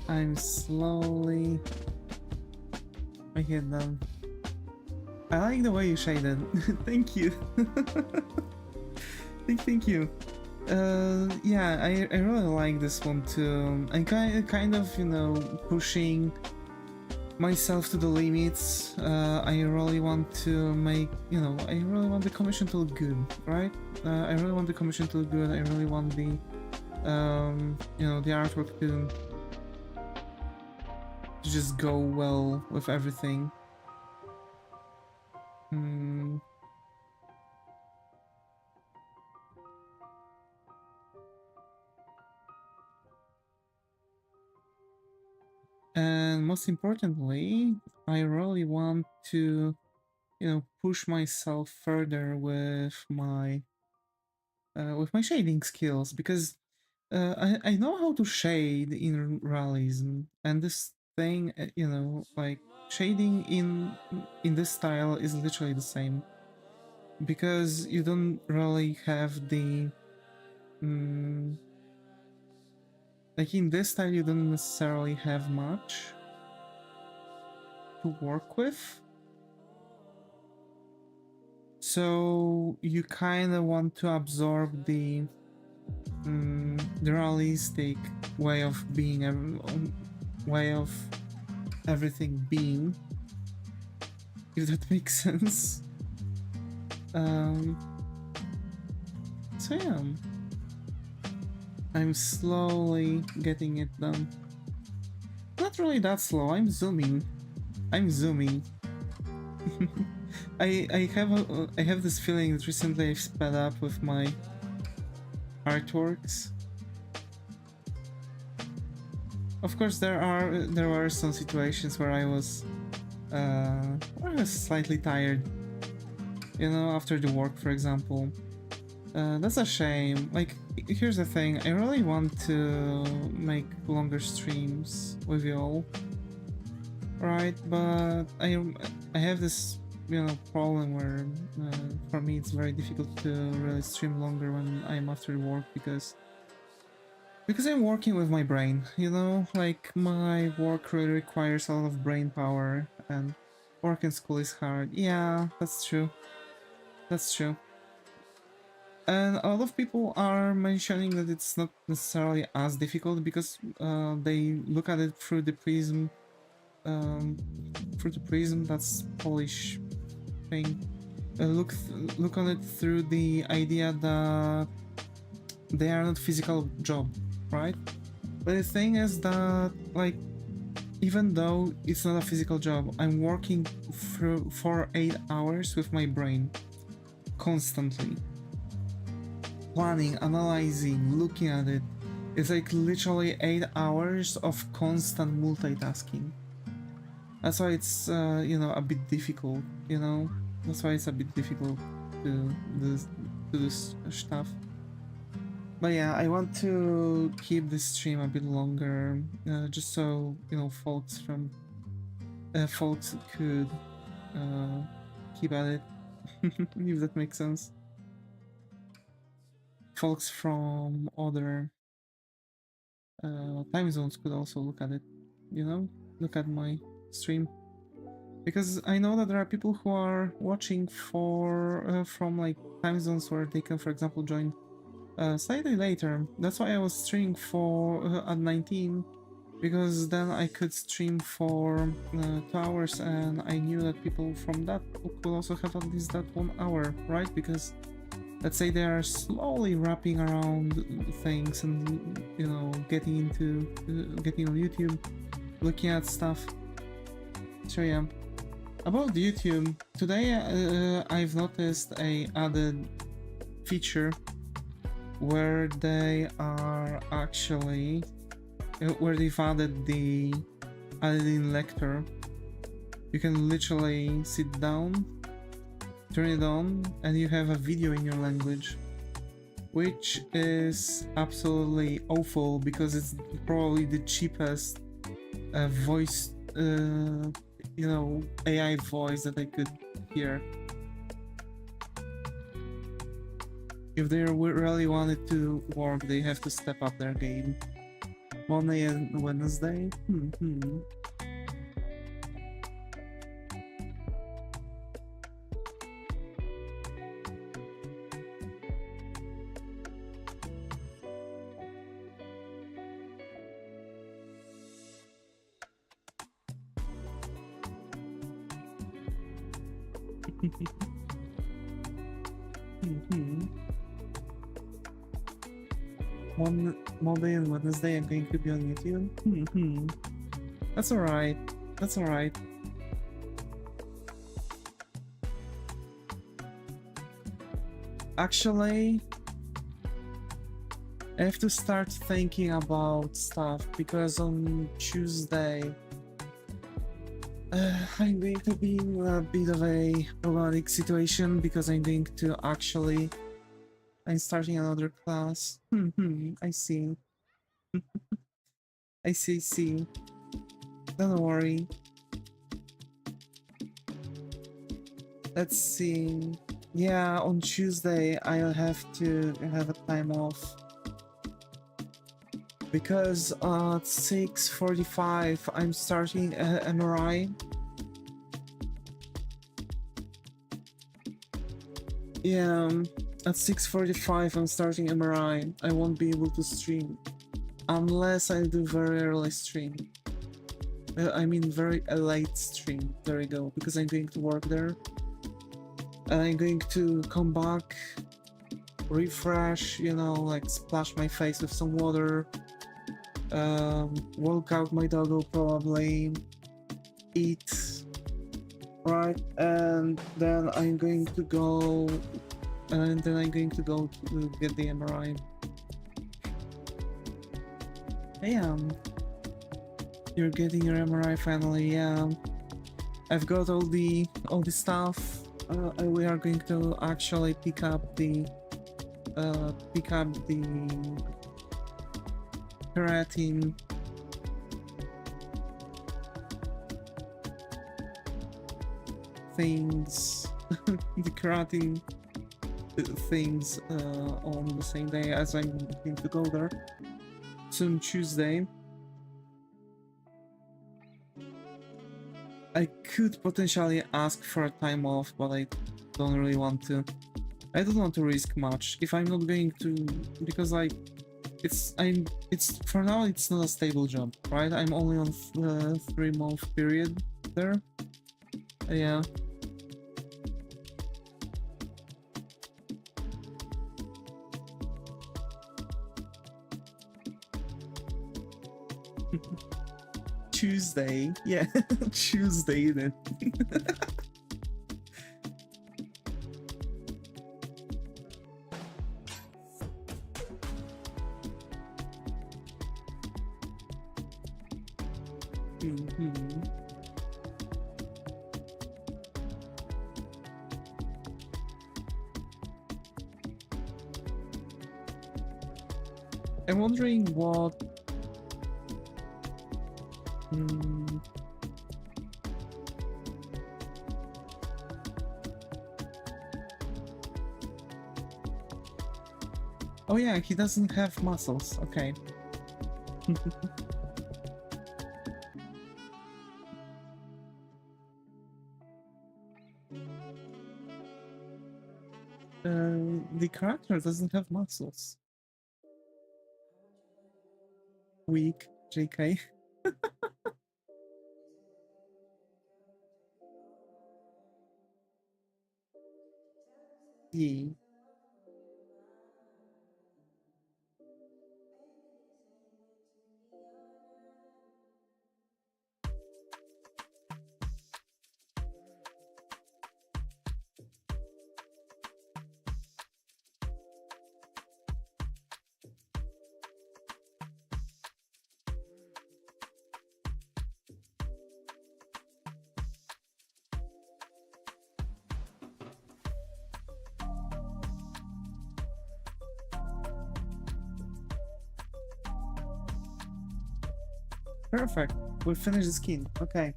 I'm slowly making them. I like the way you shaded. Thank you. Thank you. Yeah, I really like this one too. I'm kind of, you know, pushing myself to the limits. I really want to make, you know, I really want the commission to look good, right? I really want the commission to look good. I really want the, you know, the artwork to just go well with everything. And most importantly, I really want to, you know, push myself further with my shading skills, because I know how to shade in realism, and this thing, you know, like shading in this style is literally the same, because you don't really have the like in this style you don't necessarily have much to work with. So you kind of want to absorb the realistic way of being, way of everything being, if that makes sense. So yeah, I'm slowly getting it done. Not really that slow. I'm zooming. I have this feeling that recently I've sped up with my artworks. Of course, there were some situations where I was slightly tired. You know, after the work, for example. That's a shame. Like, here's the thing. I really want to make longer streams with you all, right? But I have this, you know, problem where for me it's very difficult to really stream longer when I'm after work because I'm working with my brain. You know, like my work really requires a lot of brain power, and work in school is hard. Yeah, that's true. That's true. And a lot of people are mentioning that it's not necessarily as difficult because they look at it through the prism, that's Polish thing. Look on it through the idea that they are not physical job, right? But the thing is that, like, even though it's not a physical job, I'm working for 8 hours with my brain constantly. Planning, analyzing, looking at it. It's like literally 8 hours of constant multitasking. That's why it's, you know, a bit difficult, you know? That's why it's a bit difficult to do this stuff. But yeah, I want to keep this stream a bit longer, just so, you know, folks could keep at it, if that makes sense. Folks from other time zones could also look at it, you know, look at my stream, because I know that there are people who are watching from like time zones where they can, for example, join slightly later. That's why I was streaming for at 19, because then I could stream for 2 hours, and I knew that people from that could also have at least that 1 hour, right? Because let's say they are slowly wrapping around things and, you know, getting on YouTube, looking at stuff. So yeah, about YouTube, today I've noticed a added feature where they are actually where they've added the in lecture. You can literally sit down, turn it on, and you have a video in your language, which is absolutely awful because it's probably the cheapest voice, you know, AI voice that I could hear. If they really wanted to work, they have to step up their game. Monday and Wednesday? Monday and Wednesday I'm going to be on YouTube. That's alright. That's alright. Actually, I have to start thinking about stuff because on Tuesday I'm going to be in a bit of a problematic situation because I'm going to actually... I'm starting another class. I see. I see. Don't worry. Let's see. Yeah, on Tuesday I'll have to have a time off. Because at 6:45 I'm starting MRI. Yeah, at 6:45 I'm starting MRI. I won't be able to stream. Unless I do very early stream. I mean very late stream. There we go. Because I'm going to work there. And I'm going to come back, refresh, you know, like splash my face with some water. Walk out my doggo probably. Eat. Right, and then I'm going to go... And then I'm going to go to get the MRI. Damn. You're getting your MRI finally, yeah. I've got all the stuff. We are going to actually pick up the keratin things, the keratin things on the same day as I'm going to go there. Soon Tuesday. I could potentially ask for a time off, but I don't really want to. I don't want to risk much if I'm not going to, because like it's for now it's not a stable job, right? I'm only on 3-month period there. Yeah. Tuesday, yeah, Tuesday then. I'm wondering what. Oh yeah, he doesn't have muscles. Okay. The character doesn't have muscles. Weak, JK. Yeah. Perfect. We finished the skin. Okay.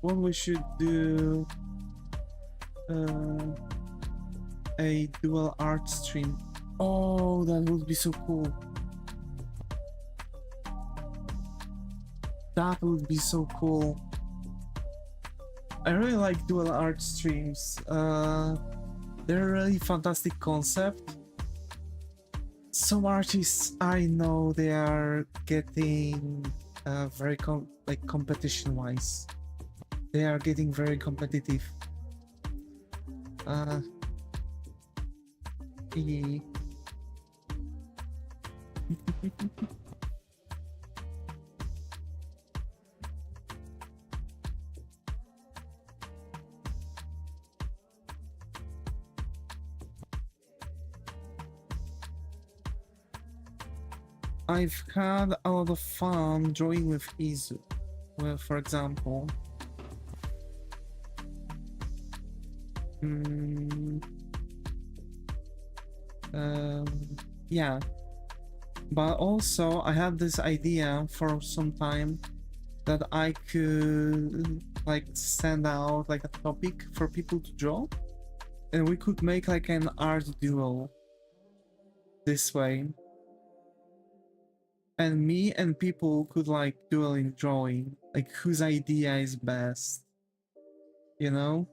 What we should do a dual art stream. Oh, that would be so cool. That would be so cool. I really like dual art streams. They're a really fantastic concept. Some artists I know, they are getting very competition-wise. They are getting very competitive. Yeah. I've had a lot of fun drawing with Izu, for example. Yeah, but also I had this idea for some time that I could like send out like a topic for people to draw, and we could make like an art duel this way, and me and people could like duel in drawing, like whose idea is best, you know.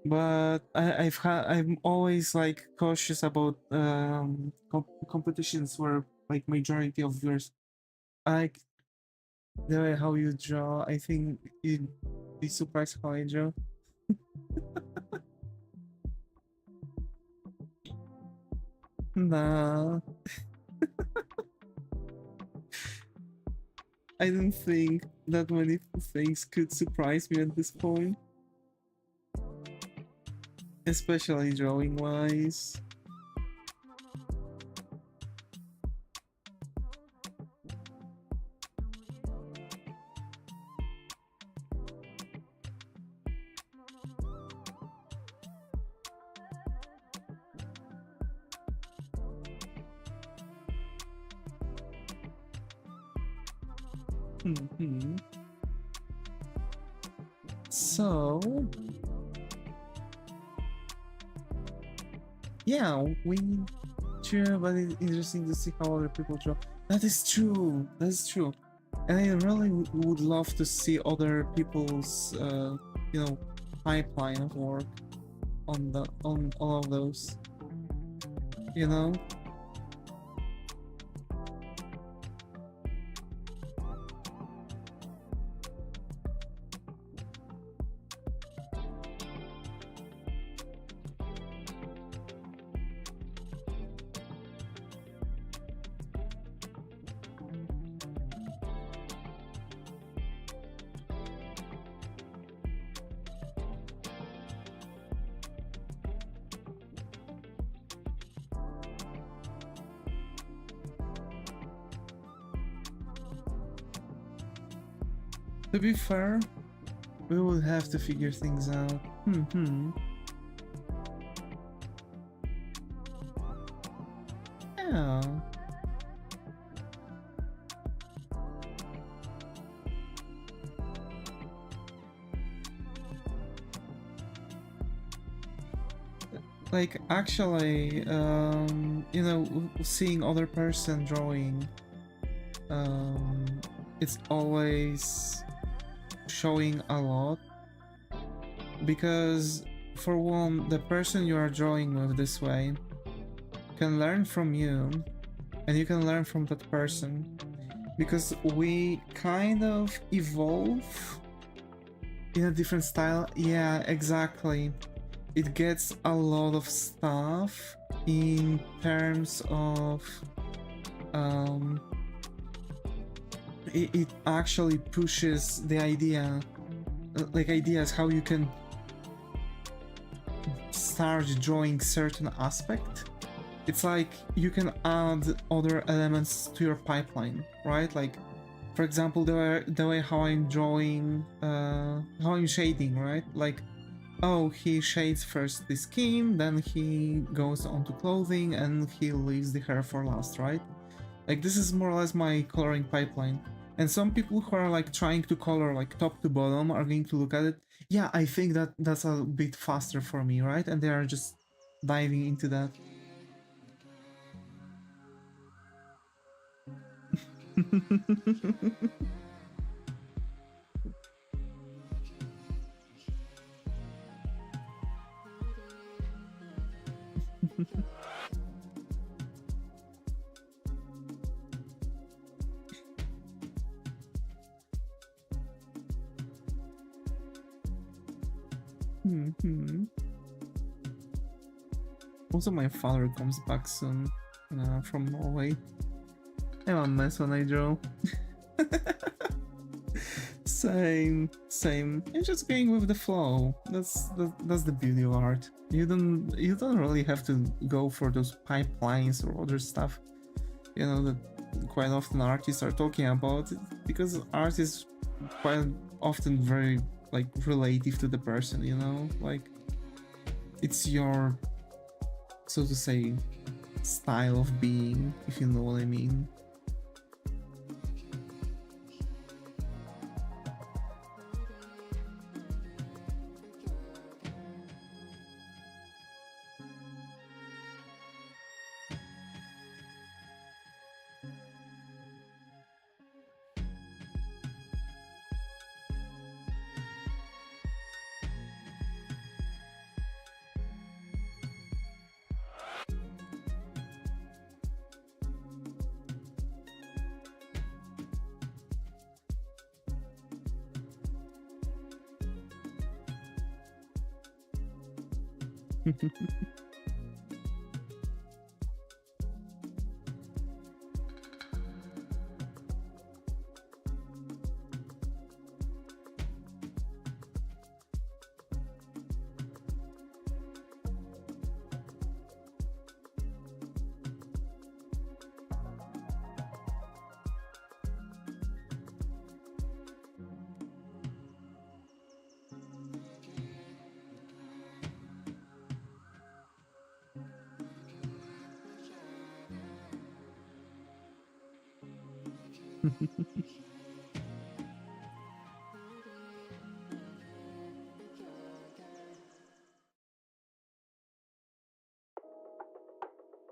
But I'm always like cautious about competitions where like majority of viewers like the way how you draw. I think you'd be surprised how I draw. Nah. I don't think that many things could surprise me at this point. especially drawing wise. So yeah, we sure, but it's interesting to see how other people draw. That is true. That is true. And I really would love to see other people's, you know, pipeline of work on all of those. You know. To be fair, we will have to figure things out. Yeah. Like actually, you know, seeing other person drawing, it's always showing a lot, because for one, the person you are drawing with this way can learn from you, and you can learn from that person, because we kind of evolve in a different style. Yeah, exactly. It gets a lot of stuff in terms of it actually pushes the idea, like ideas how you can start drawing certain aspect. It's like you can add other elements to your pipeline, right? Like, for example, the way how I'm drawing, how I'm shading, right? Like, oh, he shades first the skin, then he goes on to clothing, and he leaves the hair for last, right? Like, this is more or less my coloring pipeline. And some people who are like trying to color like top to bottom are going to look at it. Yeah, I think that that's a bit faster for me, right? And they are just diving into that. Also, my father comes back soon from Norway. I'm a mess when I draw. Same. I'm just going with the flow. That's the beauty of art. You don't really have to go for those pipelines or other stuff, you know, that quite often artists are talking about, because art is quite often very like relative to the person, you know, like it's your, so to say, style of being, if you know what I mean.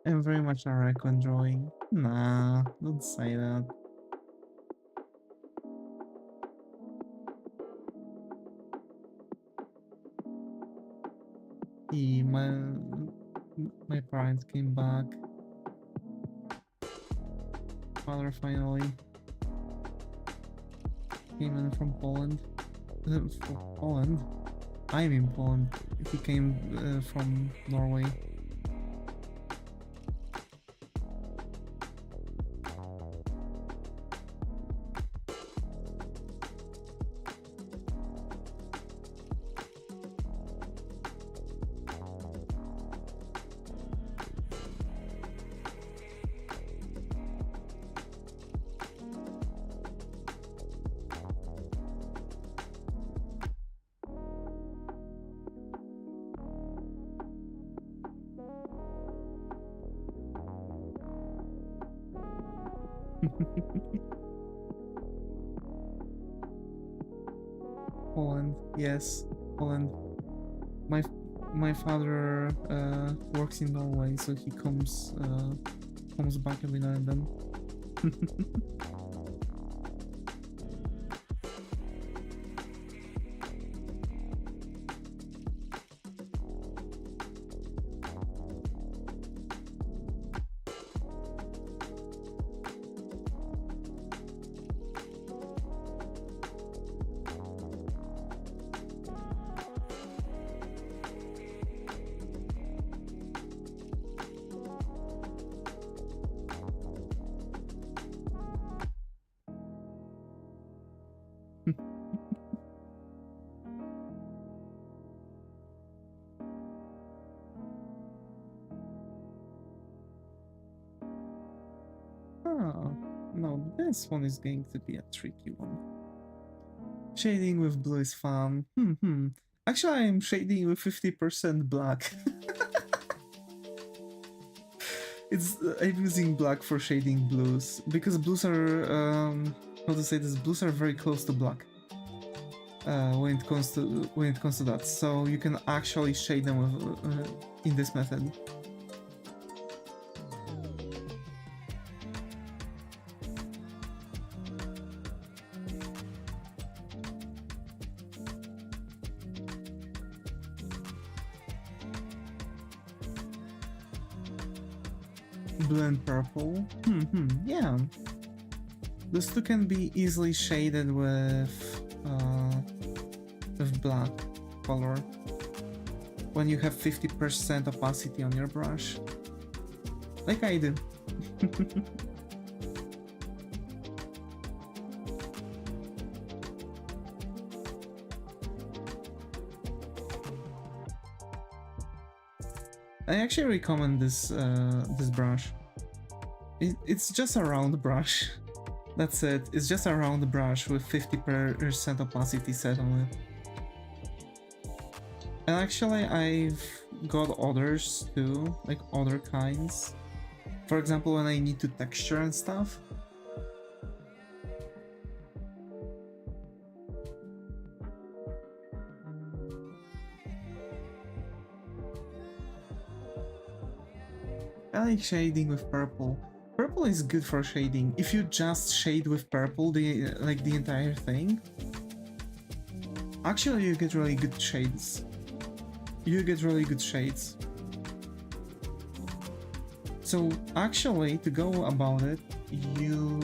I'm very much a wreck when drawing. Nah, don't say that. My parents came back. Father finally came in from Poland. From Poland? I'm in Poland. He came from Norway. Poland, yes, Poland. My father works in Norway, so he comes back every now and then. Oh, no, this one is going to be a tricky one. Shading with blue is fun. Actually, I'm shading with 50% black. I'm using black for shading blues because blues are how to say this? Blues are very close to black when it comes to that. So you can actually shade them with, in this method. Blue and purple. Yeah. Those two can be easily shaded with black color when you have 50% opacity on your brush, like I do. I actually recommend this this brush. It's just a round brush. That's it. It's just a round brush with 50% opacity set on it. And actually, I've got others too, like other kinds. For example, when I need to texture and stuff. I like shading with purple. Purple is good for shading. If you just shade with purple, the entire thing, actually you get really good shades. You get really good shades. So actually, to go about it, you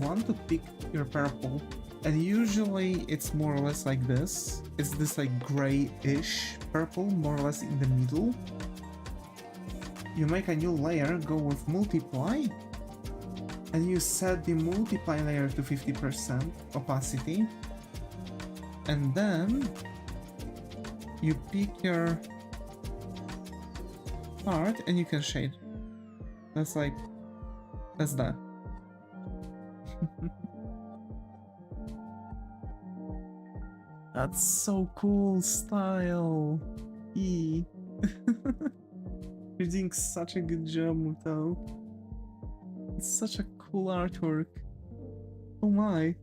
want to pick your purple, and usually it's more or less like this. It's this like grayish purple, more or less in the middle. You make a new layer, go with multiply, and you set the multiply layer to 50% opacity, and then you pick your part and you can shade. That's that. That's so cool style. E. You're doing such a good job, Muto. It's such a cool artwork. Oh my.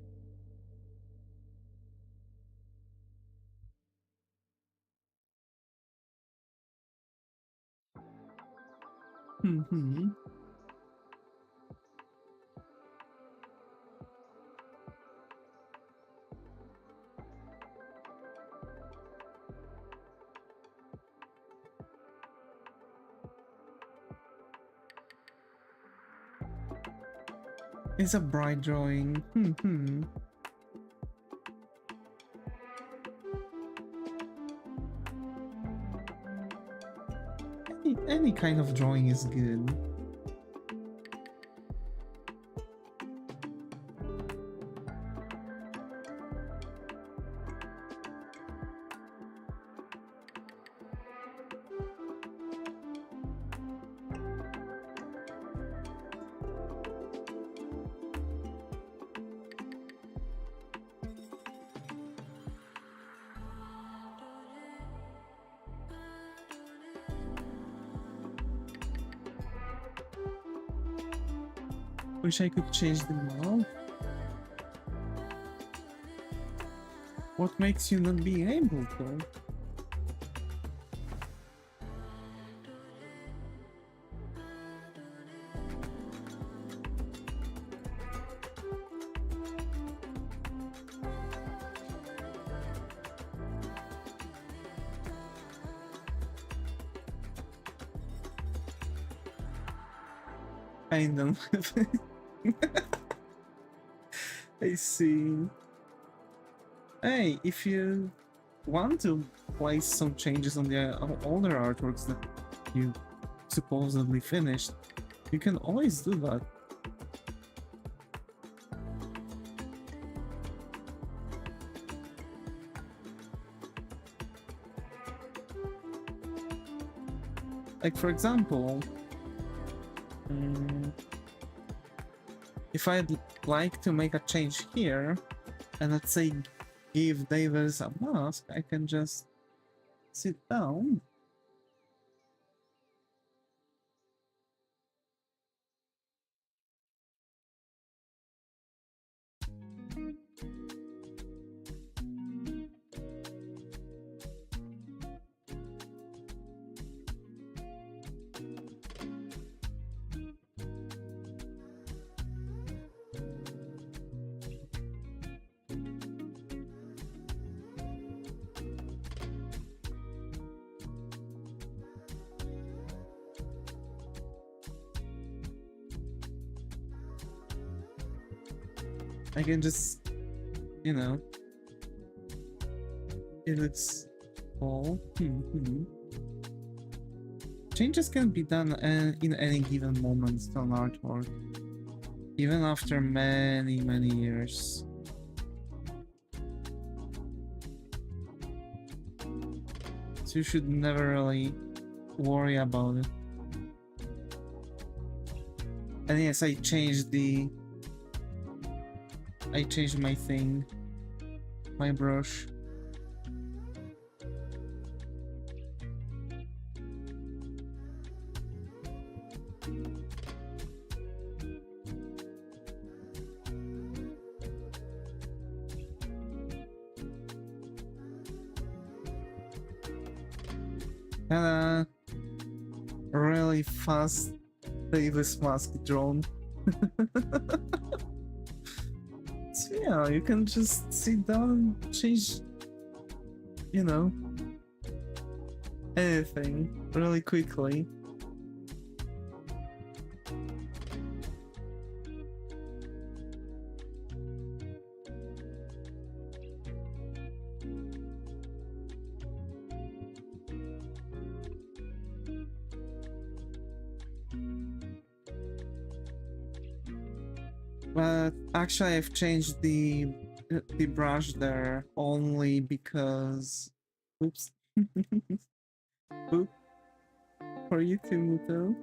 Hmm. It's a bright drawing. Hmm. Any kind of drawing is good. Wish I could change the mouth. What makes you not be able to? Kind of. I see. Hey, if you want to place some changes on the older artworks that you supposedly finished, you can always do that. Like, for example, if I'd like to make a change here, and let's say give Davis a mask, I can just sit down. I can just, you know, it looks all. Changes can be done in any given moment on artwork, even after many years. So you should never really worry about it. And yes, I changed my thing, my brush. And a really fast Davis mask drawn. So yeah, you can just sit down and change, you know, anything really quickly. But actually I've changed the brush there only because oops. Oop. For you too, Muto.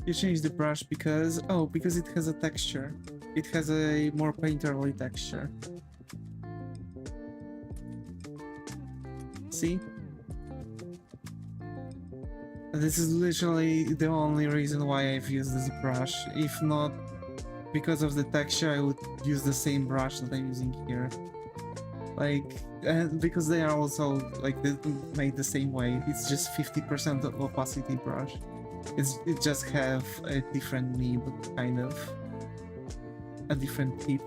You change the brush because... Oh, because it has a texture. It has a more painterly texture. See? This is literally the only reason why I've used this brush. If not because of the texture, I would use the same brush that I'm using here. Like, and because they are also like made the same way. It's just 50% opacity brush. It just have a different nib, kind of a different tip.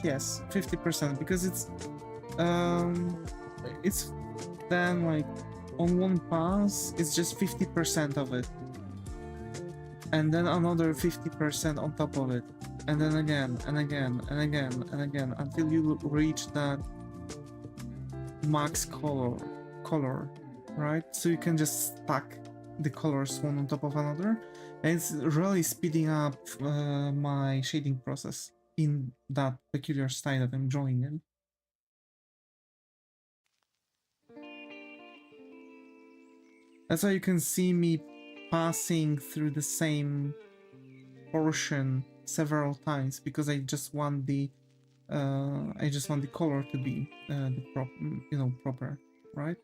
Yes, 50%, because it's then like on one pass it's just 50% of it, and then another 50% on top of it, and then again and again and again and again until you reach that max color, right? So you can just stack the colors one on top of another, and it's really speeding up my shading process in that peculiar style that I'm drawing in. That's why you can see me passing through the same portion several times, because I just want the color to be proper, right?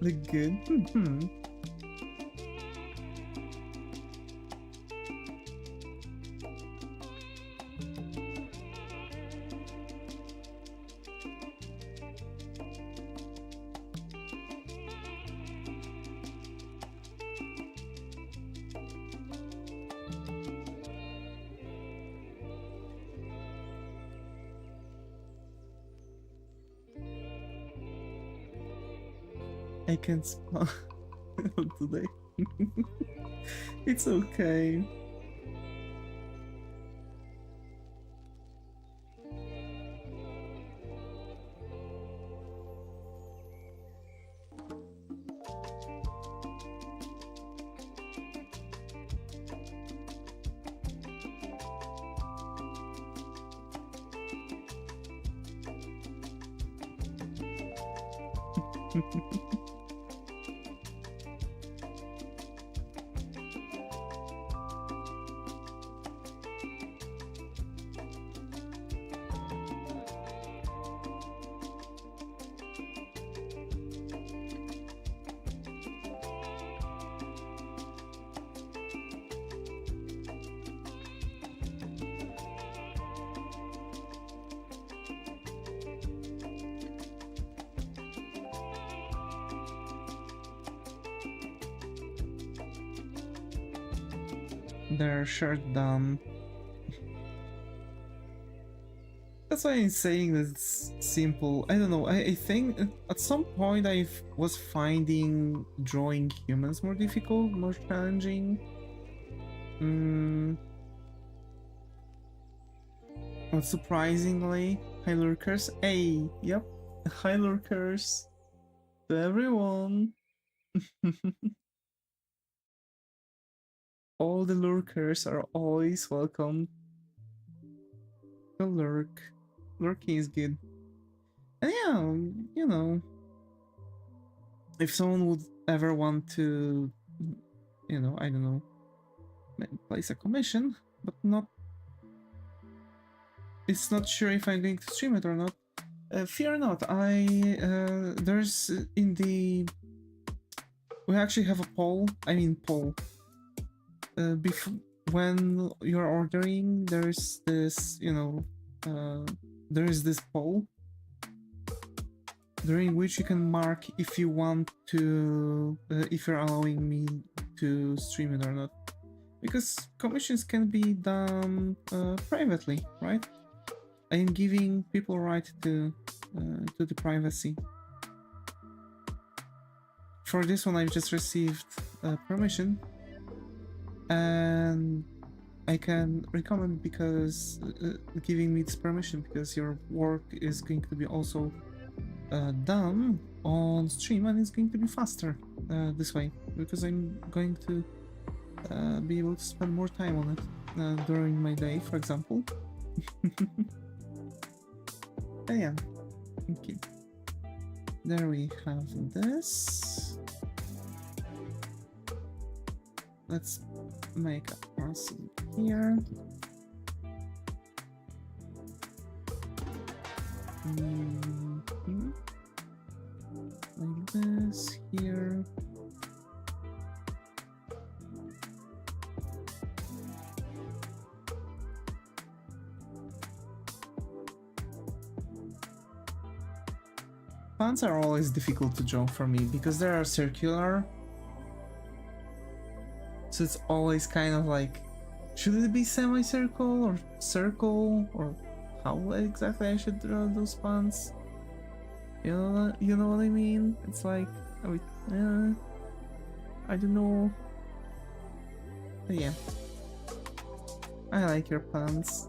Look good. I can't spell today. It's okay. Their shirt done. That's why I'm saying that it's simple. I don't know. I think at some point I was finding drawing humans more difficult, more challenging. But surprisingly, hi lurkers. Hey, yep, hi lurkers to everyone. all the lurkers are always welcome to lurk. Lurking is good. And yeah, you know, if someone would ever want to, you know, I don't know, place a commission, but not, it's not sure if I'm going to stream it or not, fear not. There's in the, we actually have a poll, before, when you're ordering, there's this, you know, there is this poll during which you can mark if you want to, if you're allowing me to stream it or not. Because commissions can be done privately, right? I am giving people right to the privacy. For this one, I've just received permission, and I can recommend because giving me this permission because your work is going to be also done on stream and it's going to be faster this way because I'm going to be able to spend more time on it during my day, for example. Yeah, okay. There we have this. Let's make a person here. Like this here. Pants are always difficult to draw for me because they are circular. So it's always kind of like, should it be semicircle or circle, or how exactly I should draw those pants? You know what I mean? It's like, I don't know. But yeah, I like your pants.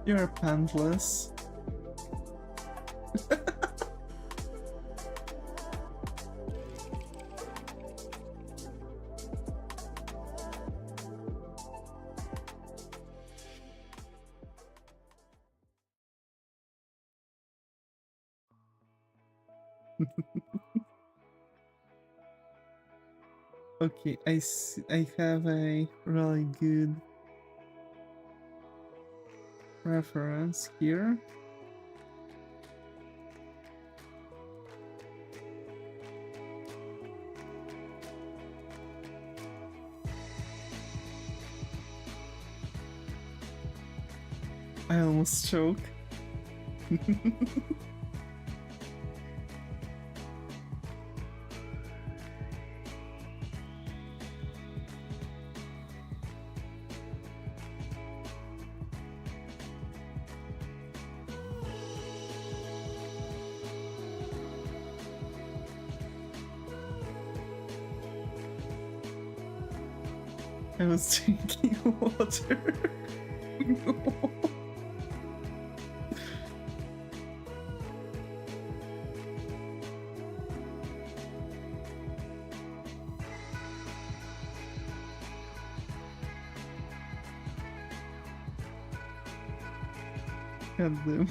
You're pantless. Okay, I have a really good reference here. I almost choke. I was drinking water. No. God damn.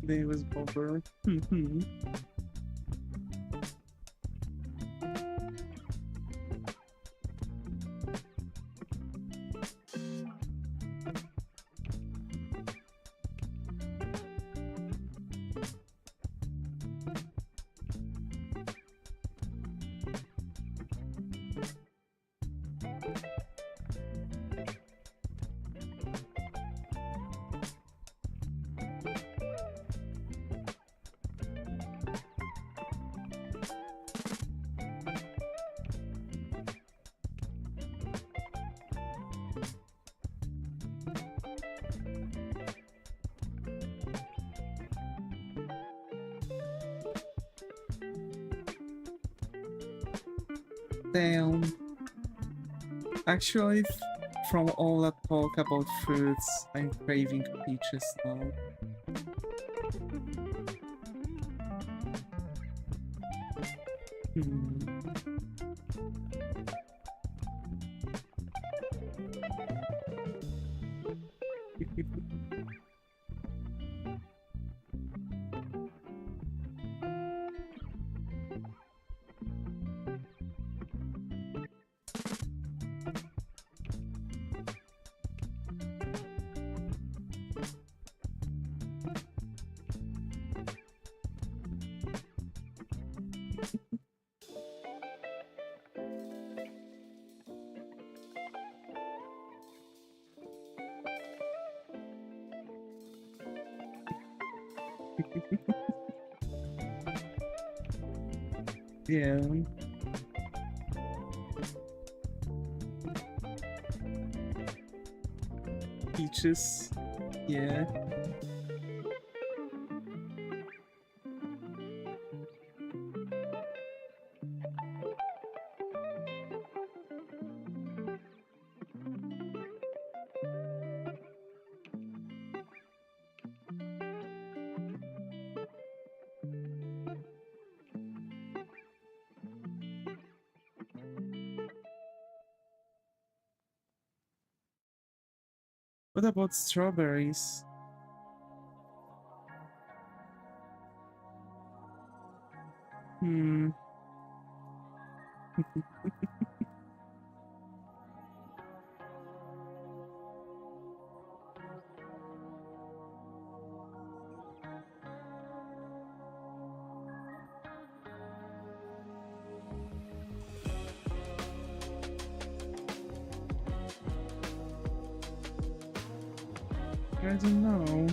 They was over. Damn. Actually, from all that talk about fruits, I'm craving peaches now. Yeah. Peaches. Yeah. What about strawberries? Hmm. I don't know.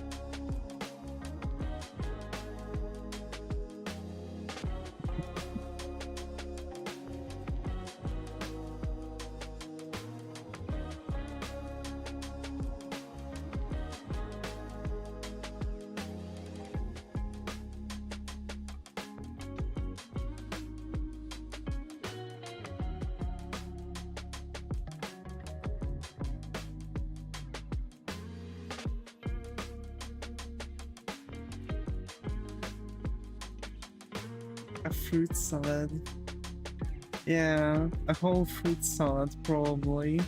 A fruit salad. Yeah, a whole fruit salad, probably.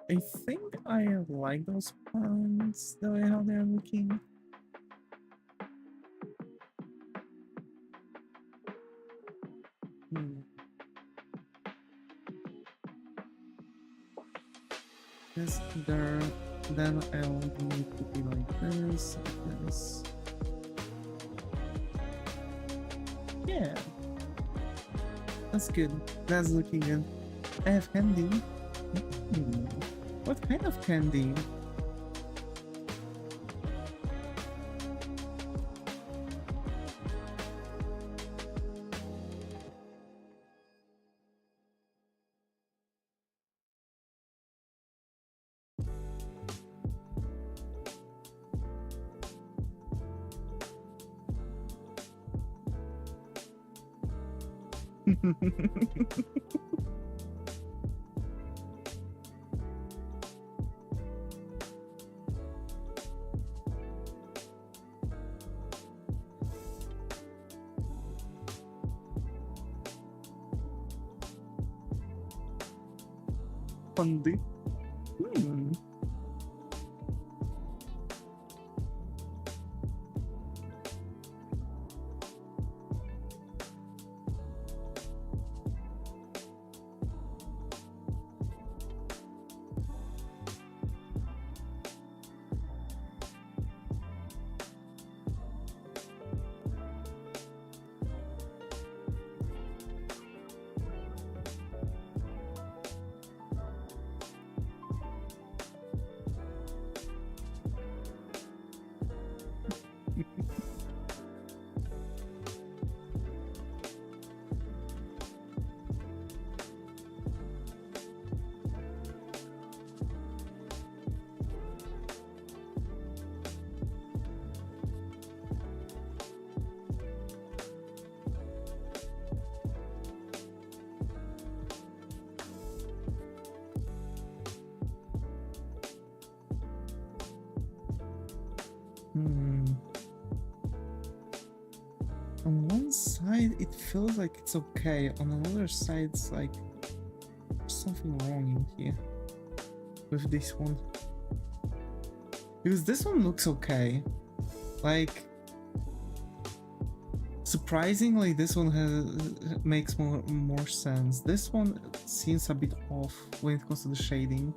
I think I like those plants, the way how they're looking. this there. Then I'll need to be like this, like this. Yeah, that's good. That's looking good. I have candy. What kind of candy? Candy. On one side, it feels like it's okay. On another side, it's like there's something wrong in here with this one. Because this one looks okay. Like, surprisingly, this one makes more sense. This one seems a bit off when it comes to the shading.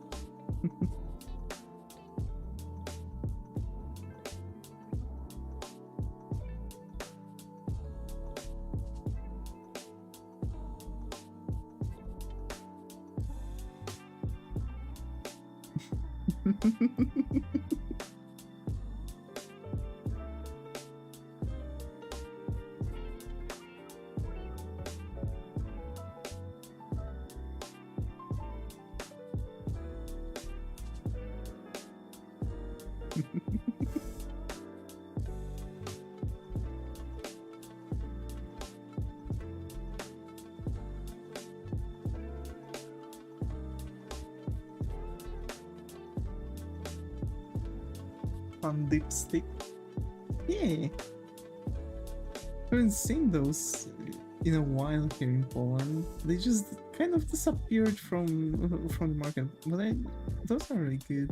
Fun dipstick. Yeah. I haven't seen those in a while here in Poland. They just kind of disappeared from the market, but those are really good.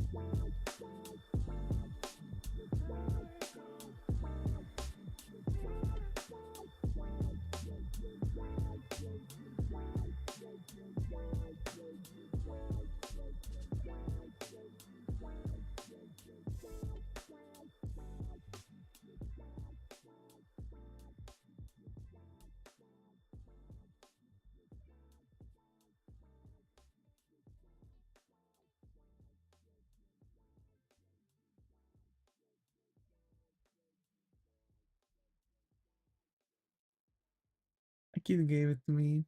A kid gave it to me.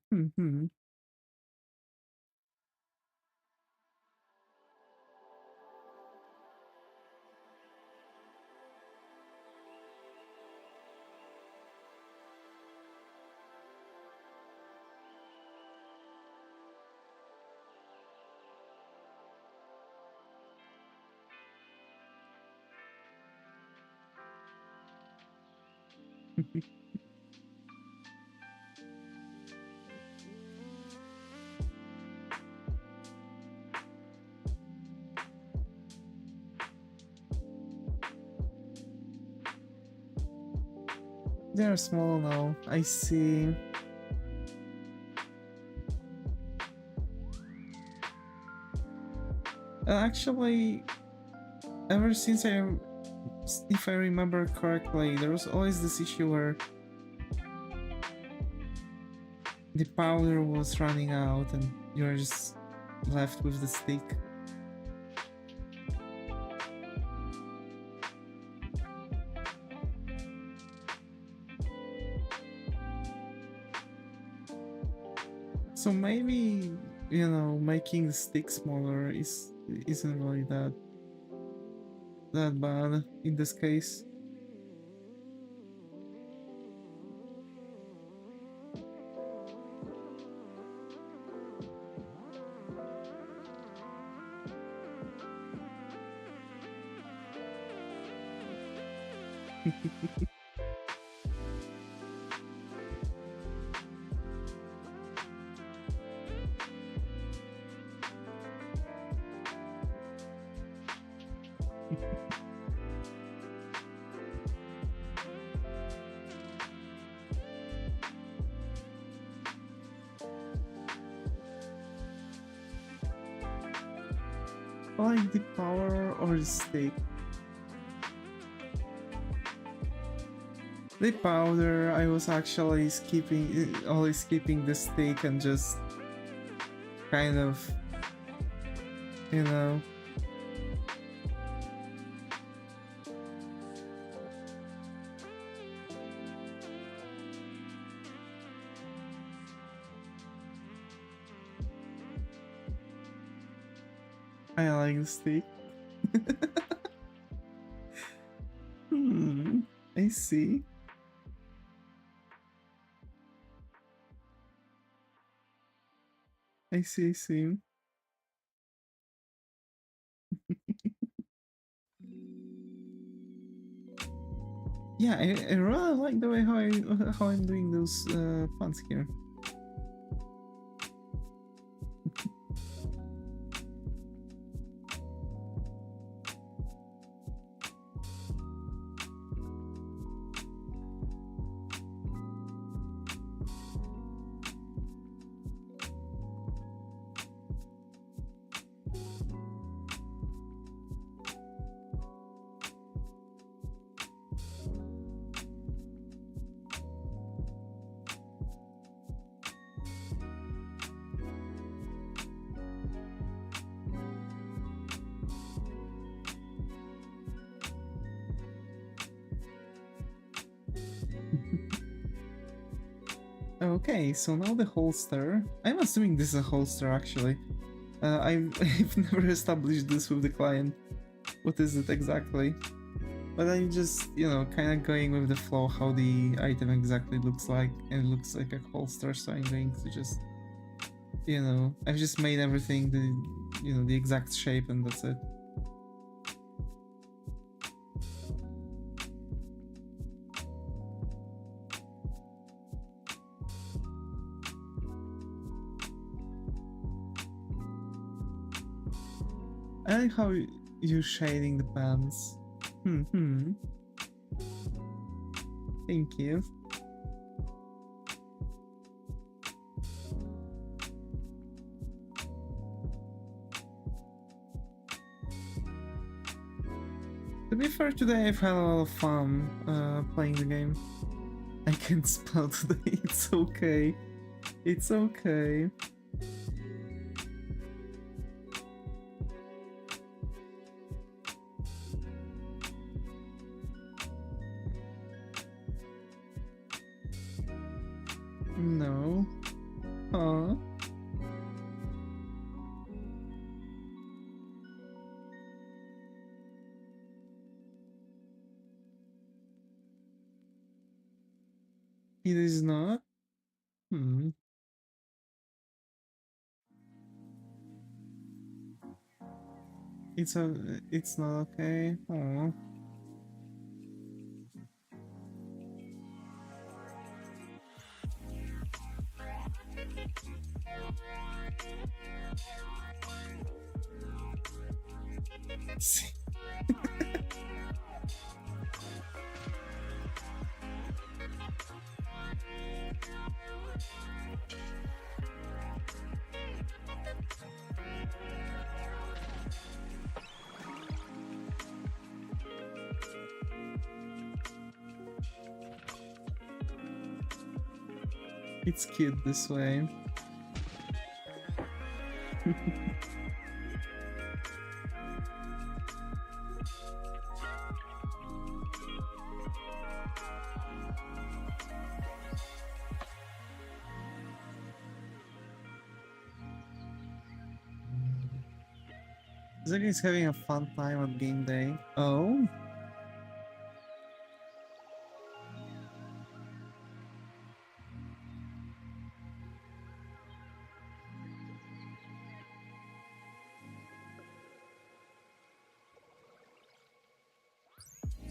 They're small now. I see. Actually, ever since if I remember correctly, there was always this issue where the powder was running out and you're just left with the stick. So maybe, you know, making the stick smaller isn't really that bad in this case. Like the power or the stick? The powder, I was actually always skipping the stick and just kind of, you know. I like the stick. I see. I see. Yeah, I really like the way how I'm doing those puns here. Okay, so now the holster. I'm assuming this is a holster actually. I've never established this with the client. What is it exactly? But I'm just, you know, kind of going with the flow how the item exactly looks like, and it looks like a holster, so I'm going to just, you know, I've just made everything the exact shape and that's it. I like how you're shading the pants. Thank you. To be fair, today I've had a lot of fun playing the game. I can't spell today, it's okay. It's okay. No. Huh? It is not? It's not okay. Oh. See. It's cute this way. Zach is having a fun time on game day. Oh?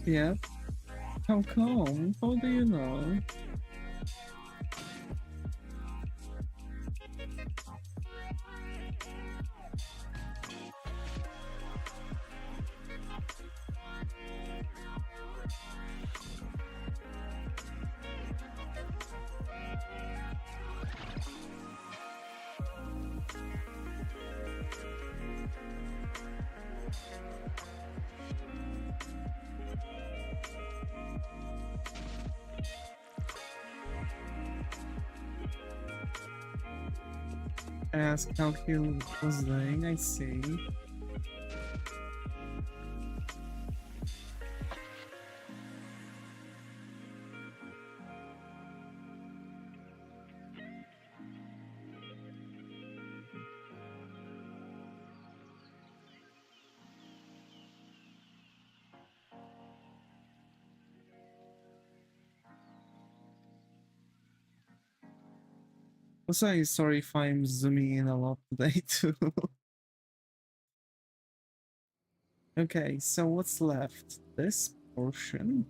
Yeah? How come? How do you know? Ask how he was doing, I see. Also, I'm sorry if I'm zooming in a lot today too. Okay, so what's left? This portion?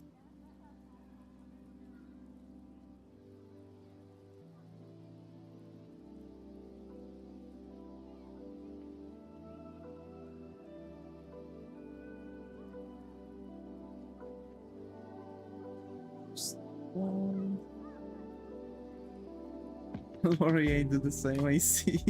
Just one. Don't worry, I do the same, I see.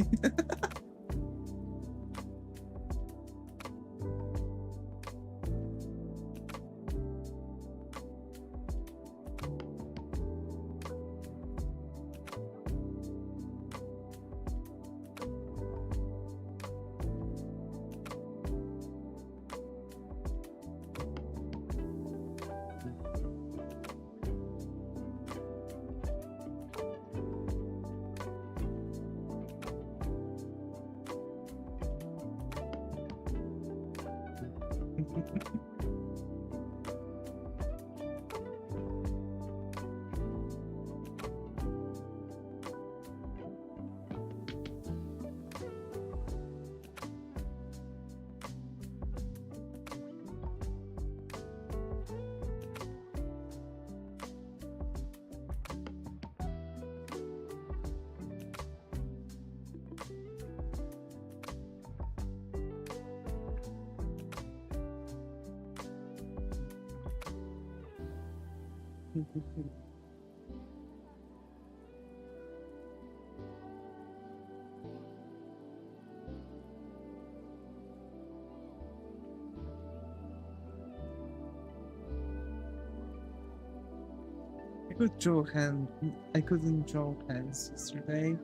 I couldn't draw hands yesterday.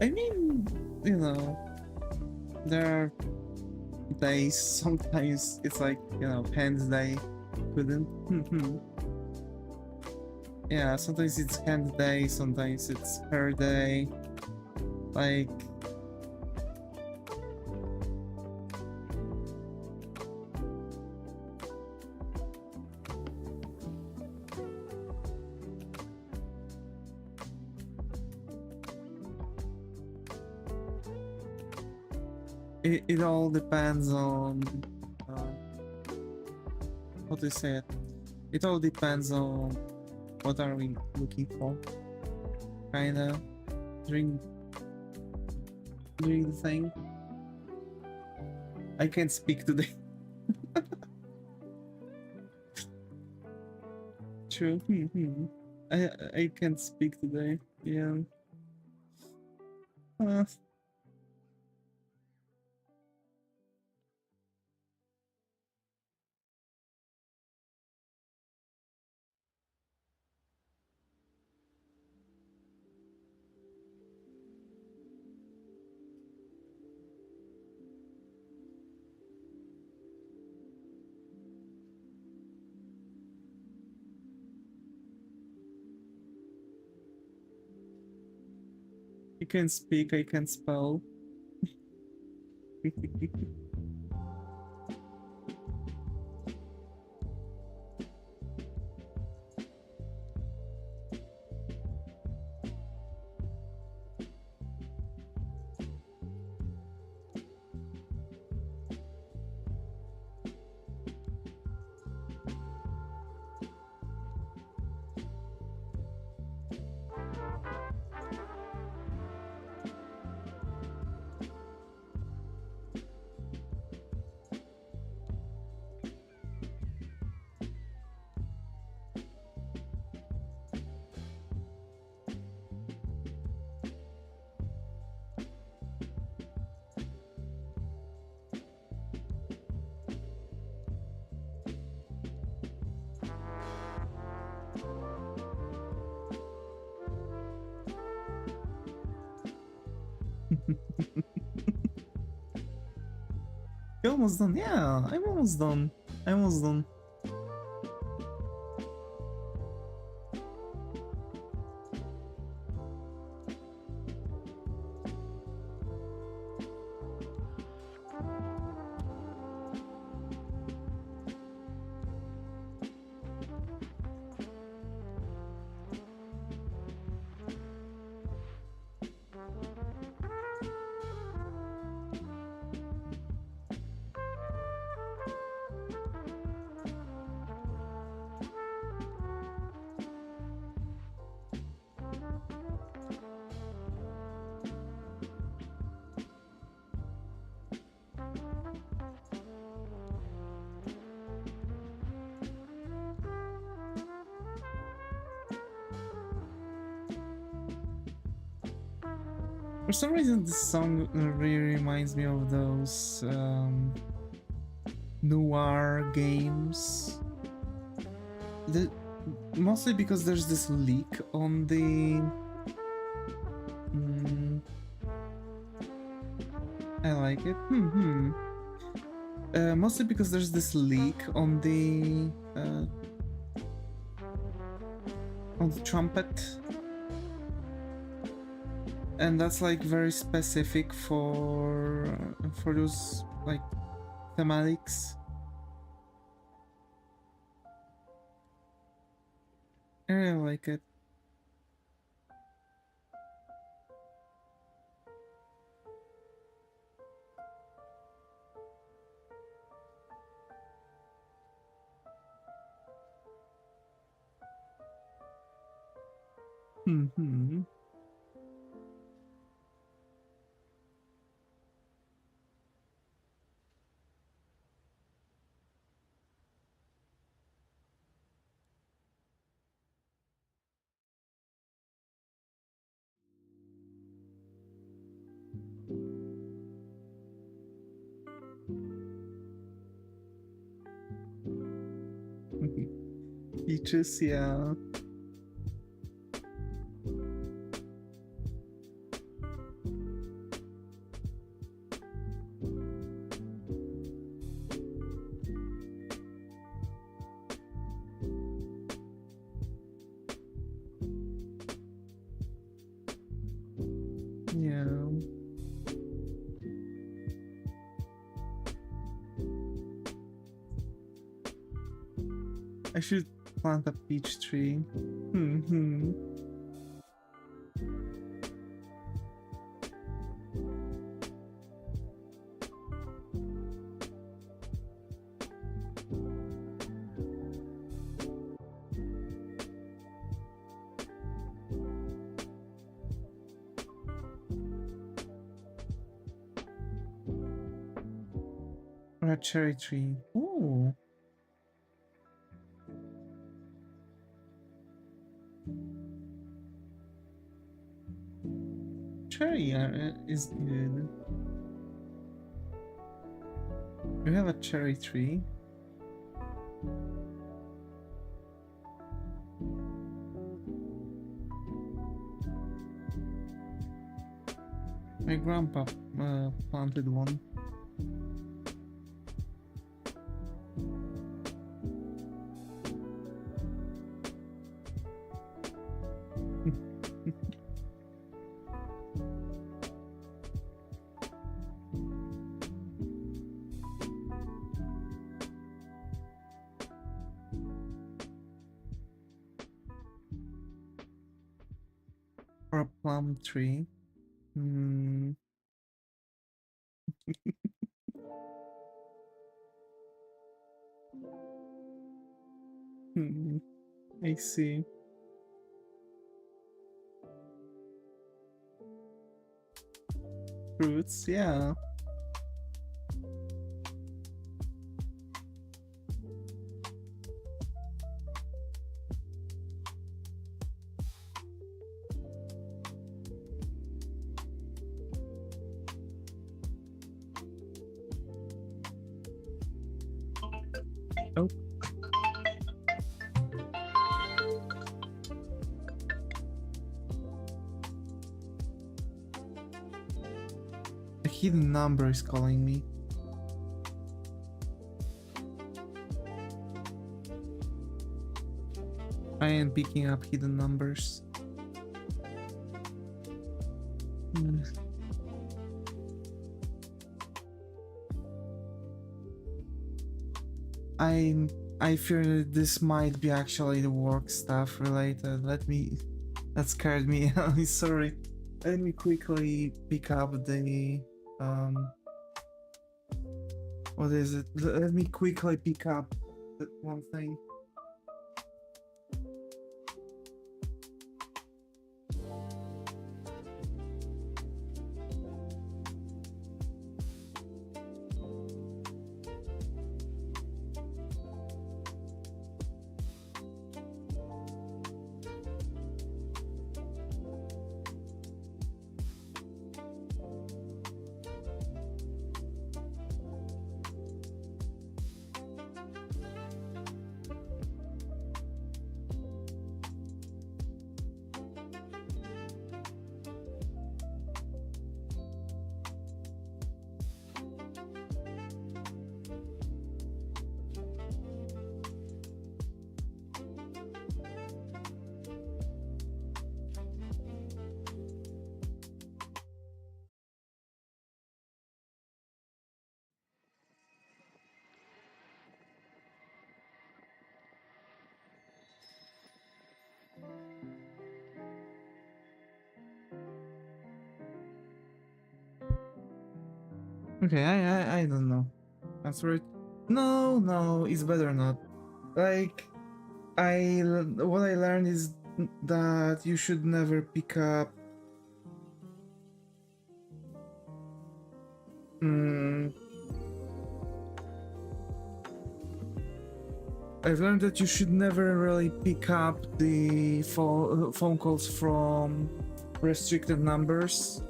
I mean, you know, there are days, sometimes it's like, you know, hands day, couldn't. Yeah, sometimes it's hand day, sometimes it's her day. Like, it all depends on uh, how to say it. It all depends on what are we looking for, kinda during the thing. I can't speak today. True. I can't speak today. Yeah. Uh, You can speak, I can spell. You're almost done. Yeah, I'm almost done. I'm almost done. For some reason, this song really reminds me of those noir games. Mostly because there's this leak on the... I like it. Mostly because there's this leak on the trumpet. And that's like very specific for those like thematics. I really like it. Peaches, yeah. Yeah. I should plant a peach tree. Or a cherry tree. Ooh. Cherry is good. We have a cherry tree. My grandpa planted one. for a plum tree. Hmm. Hmm. I see. Fruits, yeah. Oh, a hidden number is calling me. I am picking up hidden numbers. Hmm. I I fear that this might be actually the work stuff related. That scared me. I'm sorry. Let me quickly pick up the um what is it? Let me quickly pick up that one thing. Okay, I don't know. Answer it. No, no, it's better not. Like what I learned is that you should never pick up. Mm, I've learned that you should never really pick up the phone calls from restricted numbers.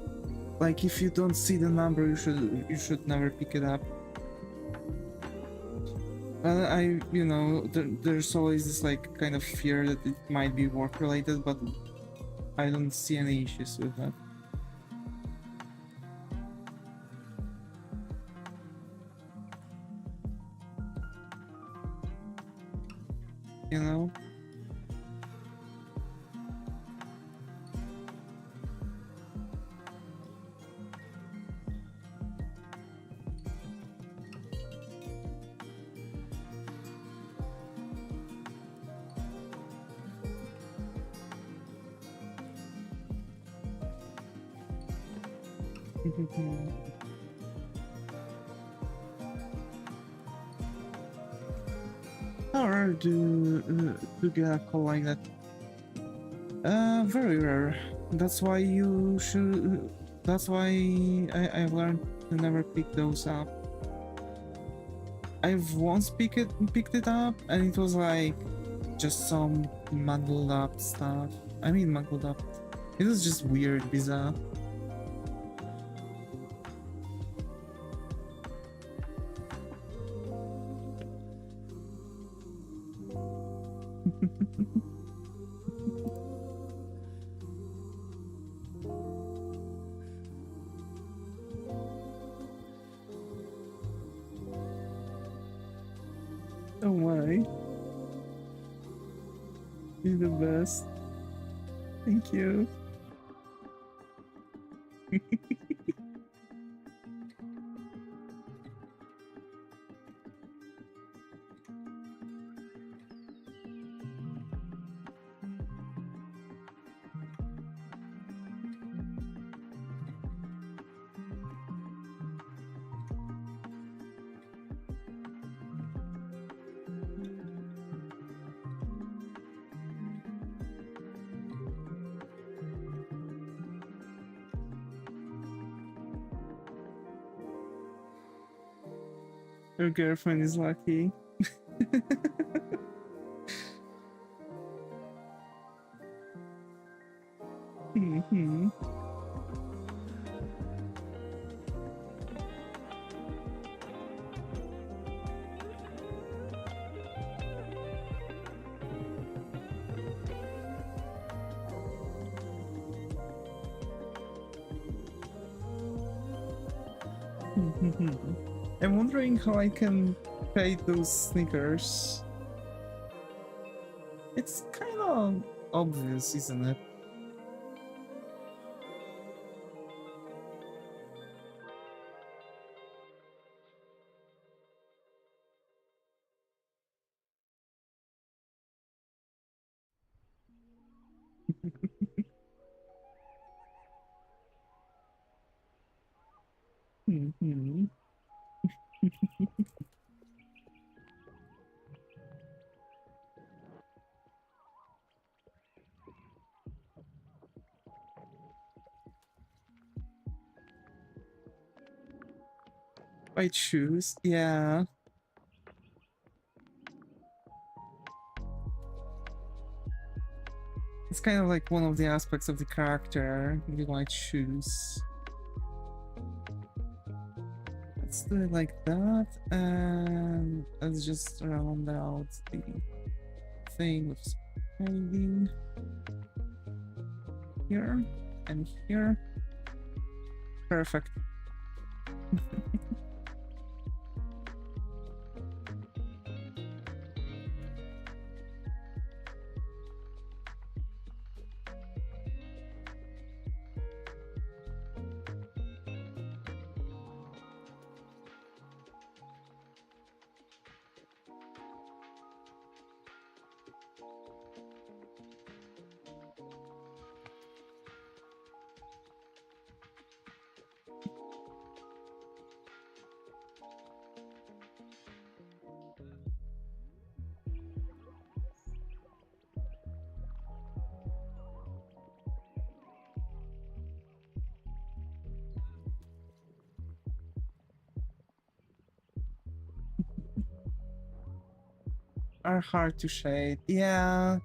Like if you don't see the number, you should never pick it up. You know, there's always this like kind of fear that it might be work related, but I don't see any issues with that. You know. How rare to get a call like that? Very rare. That's why you should. That's why I've learned to never pick those up. I've once picked it up, and it was like just some mangled up stuff. I mean, mangled up. It was just weird, bizarre. Oh my. You're the best. Thank you. Your girlfriend is lucky. Hmm. I'm wondering how I can trade those sneakers. It's kind of obvious, isn't it? Hmm. White shoes, yeah. It's kind of like one of the aspects of the character, the white shoes. Let's do it like that, and let's just round out the thing with spading here and here. Perfect. Are hard to shade. Yeah,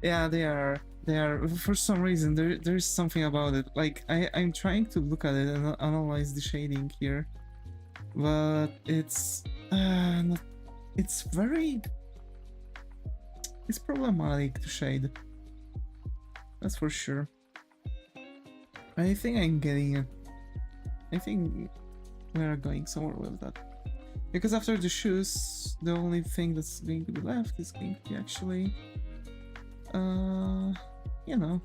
yeah, they are. They are. For some reason, there's something about it. Like I'm trying to look at it and analyze the shading here, but it's not, it's very, it's problematic to shade. That's for sure. I think I'm getting it. I think we're going somewhere with that. Because after the shoes, the only thing that's going to be left is going to be actually, you know.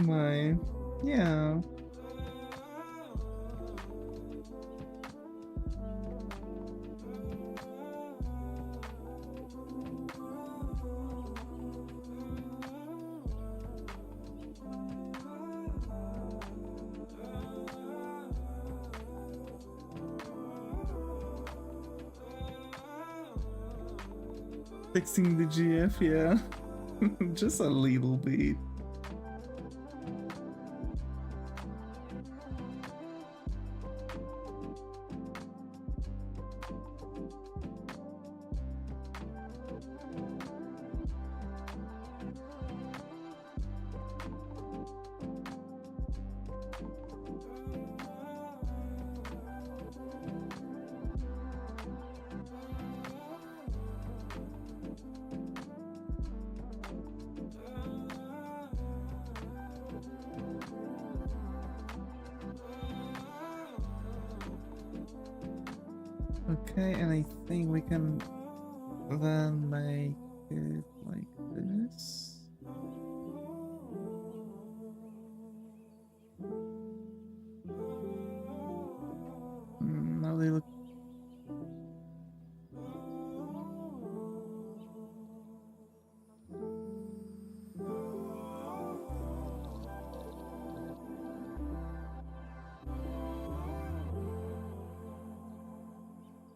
My. Yeah. Fixing the GF, yeah. Just a little bit. Okay, and I think we can then make it like this. Now they look.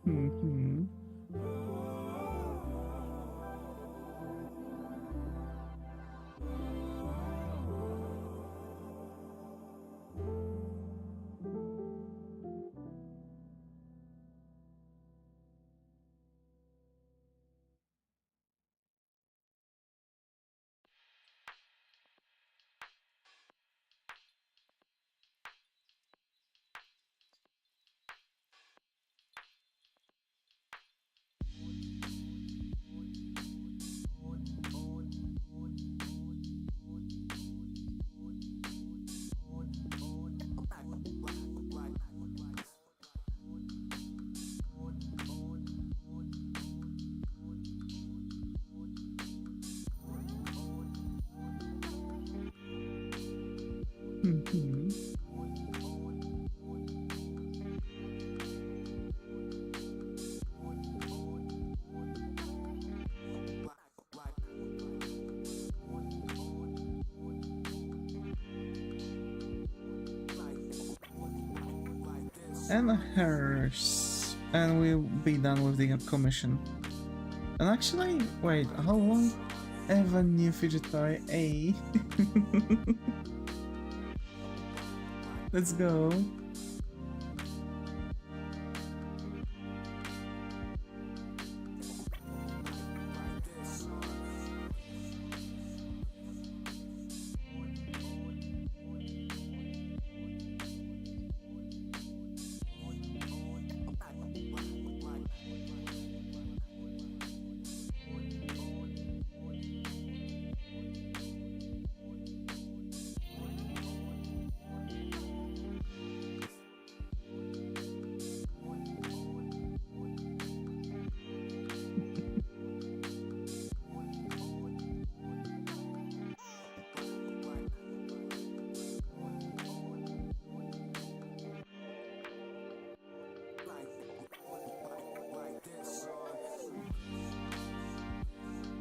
Mm-hmm. Mm-hmm. And a hearse. And we'll be done with the commission. And actually, wait, how long? I have a new fidget toy, A. Let's go.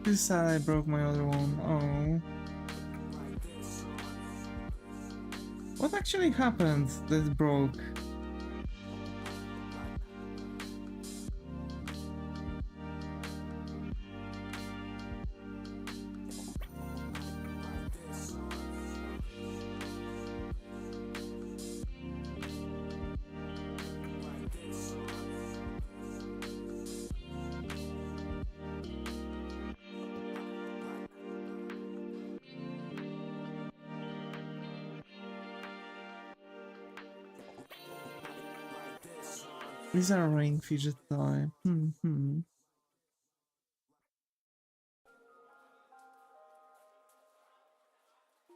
This sad I broke my other one. Oh. What actually happened that broke? These are rain fidget toy.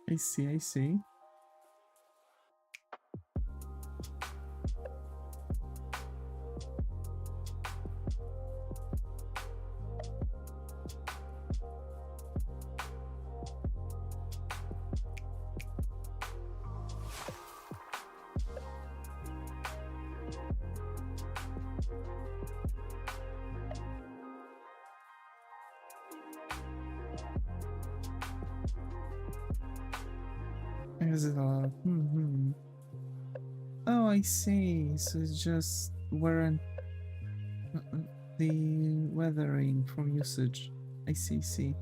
I see, I see. Is it all? Oh, I see. So it's just wearing the weathering from usage. I see.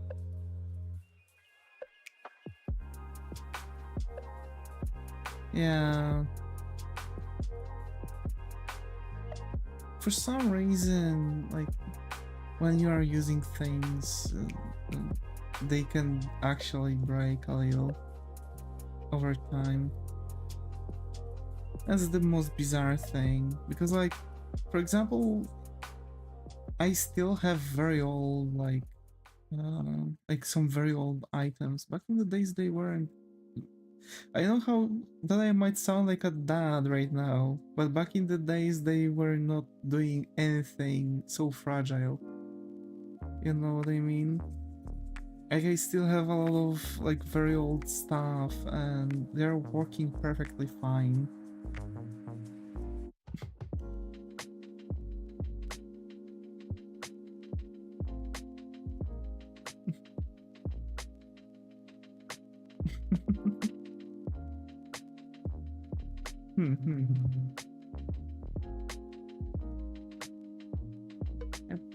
Yeah. For some reason, like, when you are using things, they can actually break a little over time. That's the most bizarre thing, because, like, for example, I still have very old, like some very old items. Back in the days, they weren't. I know how that I might sound like a dad right now, but back in the days, they were not doing anything so fragile. You know what I mean? Like, I still have a lot of like very old stuff, and they're working perfectly fine.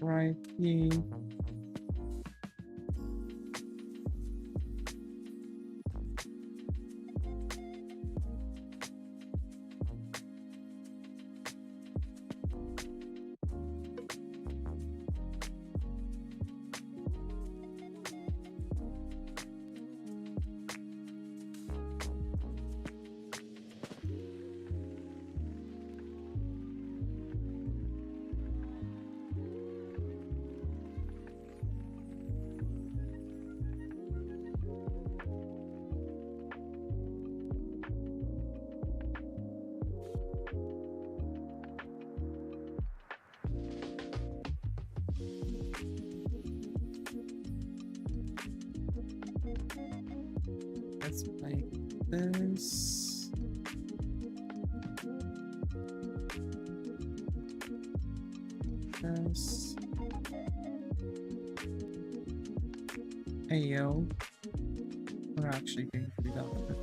Right. Yeah. Let's make this. This. Ayo. We're actually going to be done with it.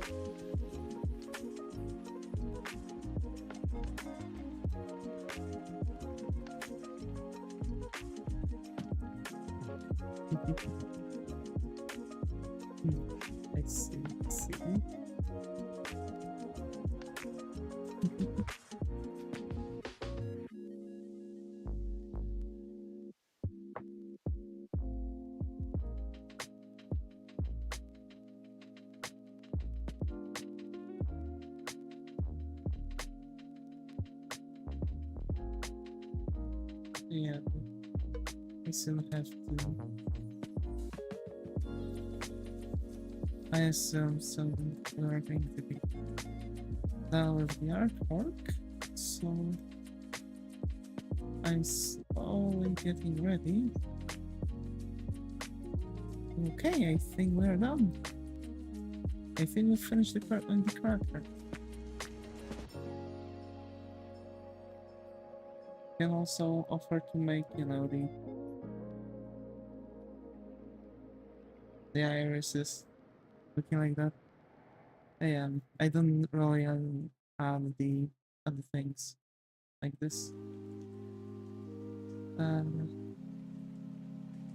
I see. Yeah, I still have to. I assume so. We're going to be done with the artwork, so I'm slowly getting ready. Okay, I think we're done. I think we finished the character. Can also offer to make, you know, the irises looking like that. I don't really add the other things like this.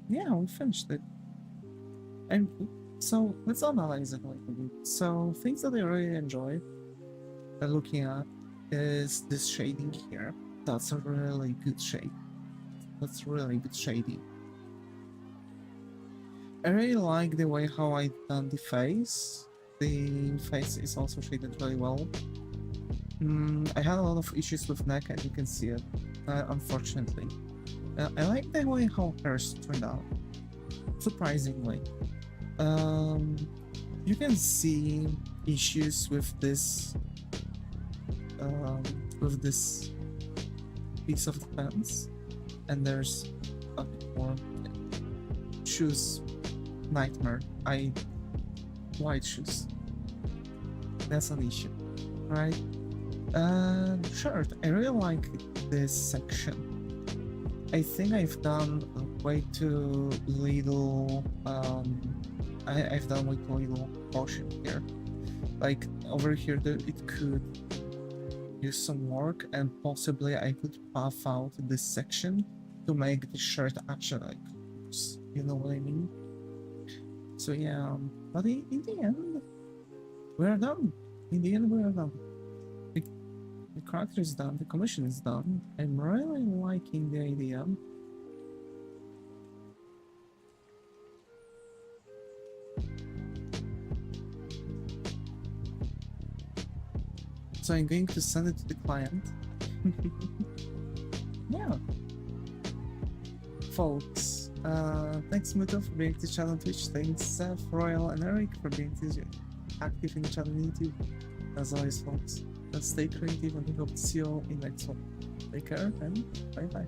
Yeah, we finished it. And so let's analyze it a little bit. So things that I really enjoy looking at is this shading here. That's a really good shade. That's really good shading. I really like the way how I done the face. The face is also shaded really well. I had a lot of issues with neck, and you can see it, unfortunately. I like the way how hers turned out, surprisingly. You can see issues with this piece of the pants, and there's a bit more. Shoes, nightmare. White shoes. That's an issue, right? Shirt. I really like this section. I think I've done way too little. I've done way too little portion here. Like over here, it could use some work, and possibly I could puff out this section to make the shirt actually like works, you know what I mean? So yeah, but in the end, we're done. In the end, we're done. The, the character is done, the commission is done. I'm really liking the idea. So I'm going to send it to the client. Yeah. Folks, thanks Muto for being the channel on Twitch, thanks Seth, Royal, and Eric for being active in the channel on YouTube. As always, folks, let's stay creative and we hope to see you all in the next one. Take care and bye bye.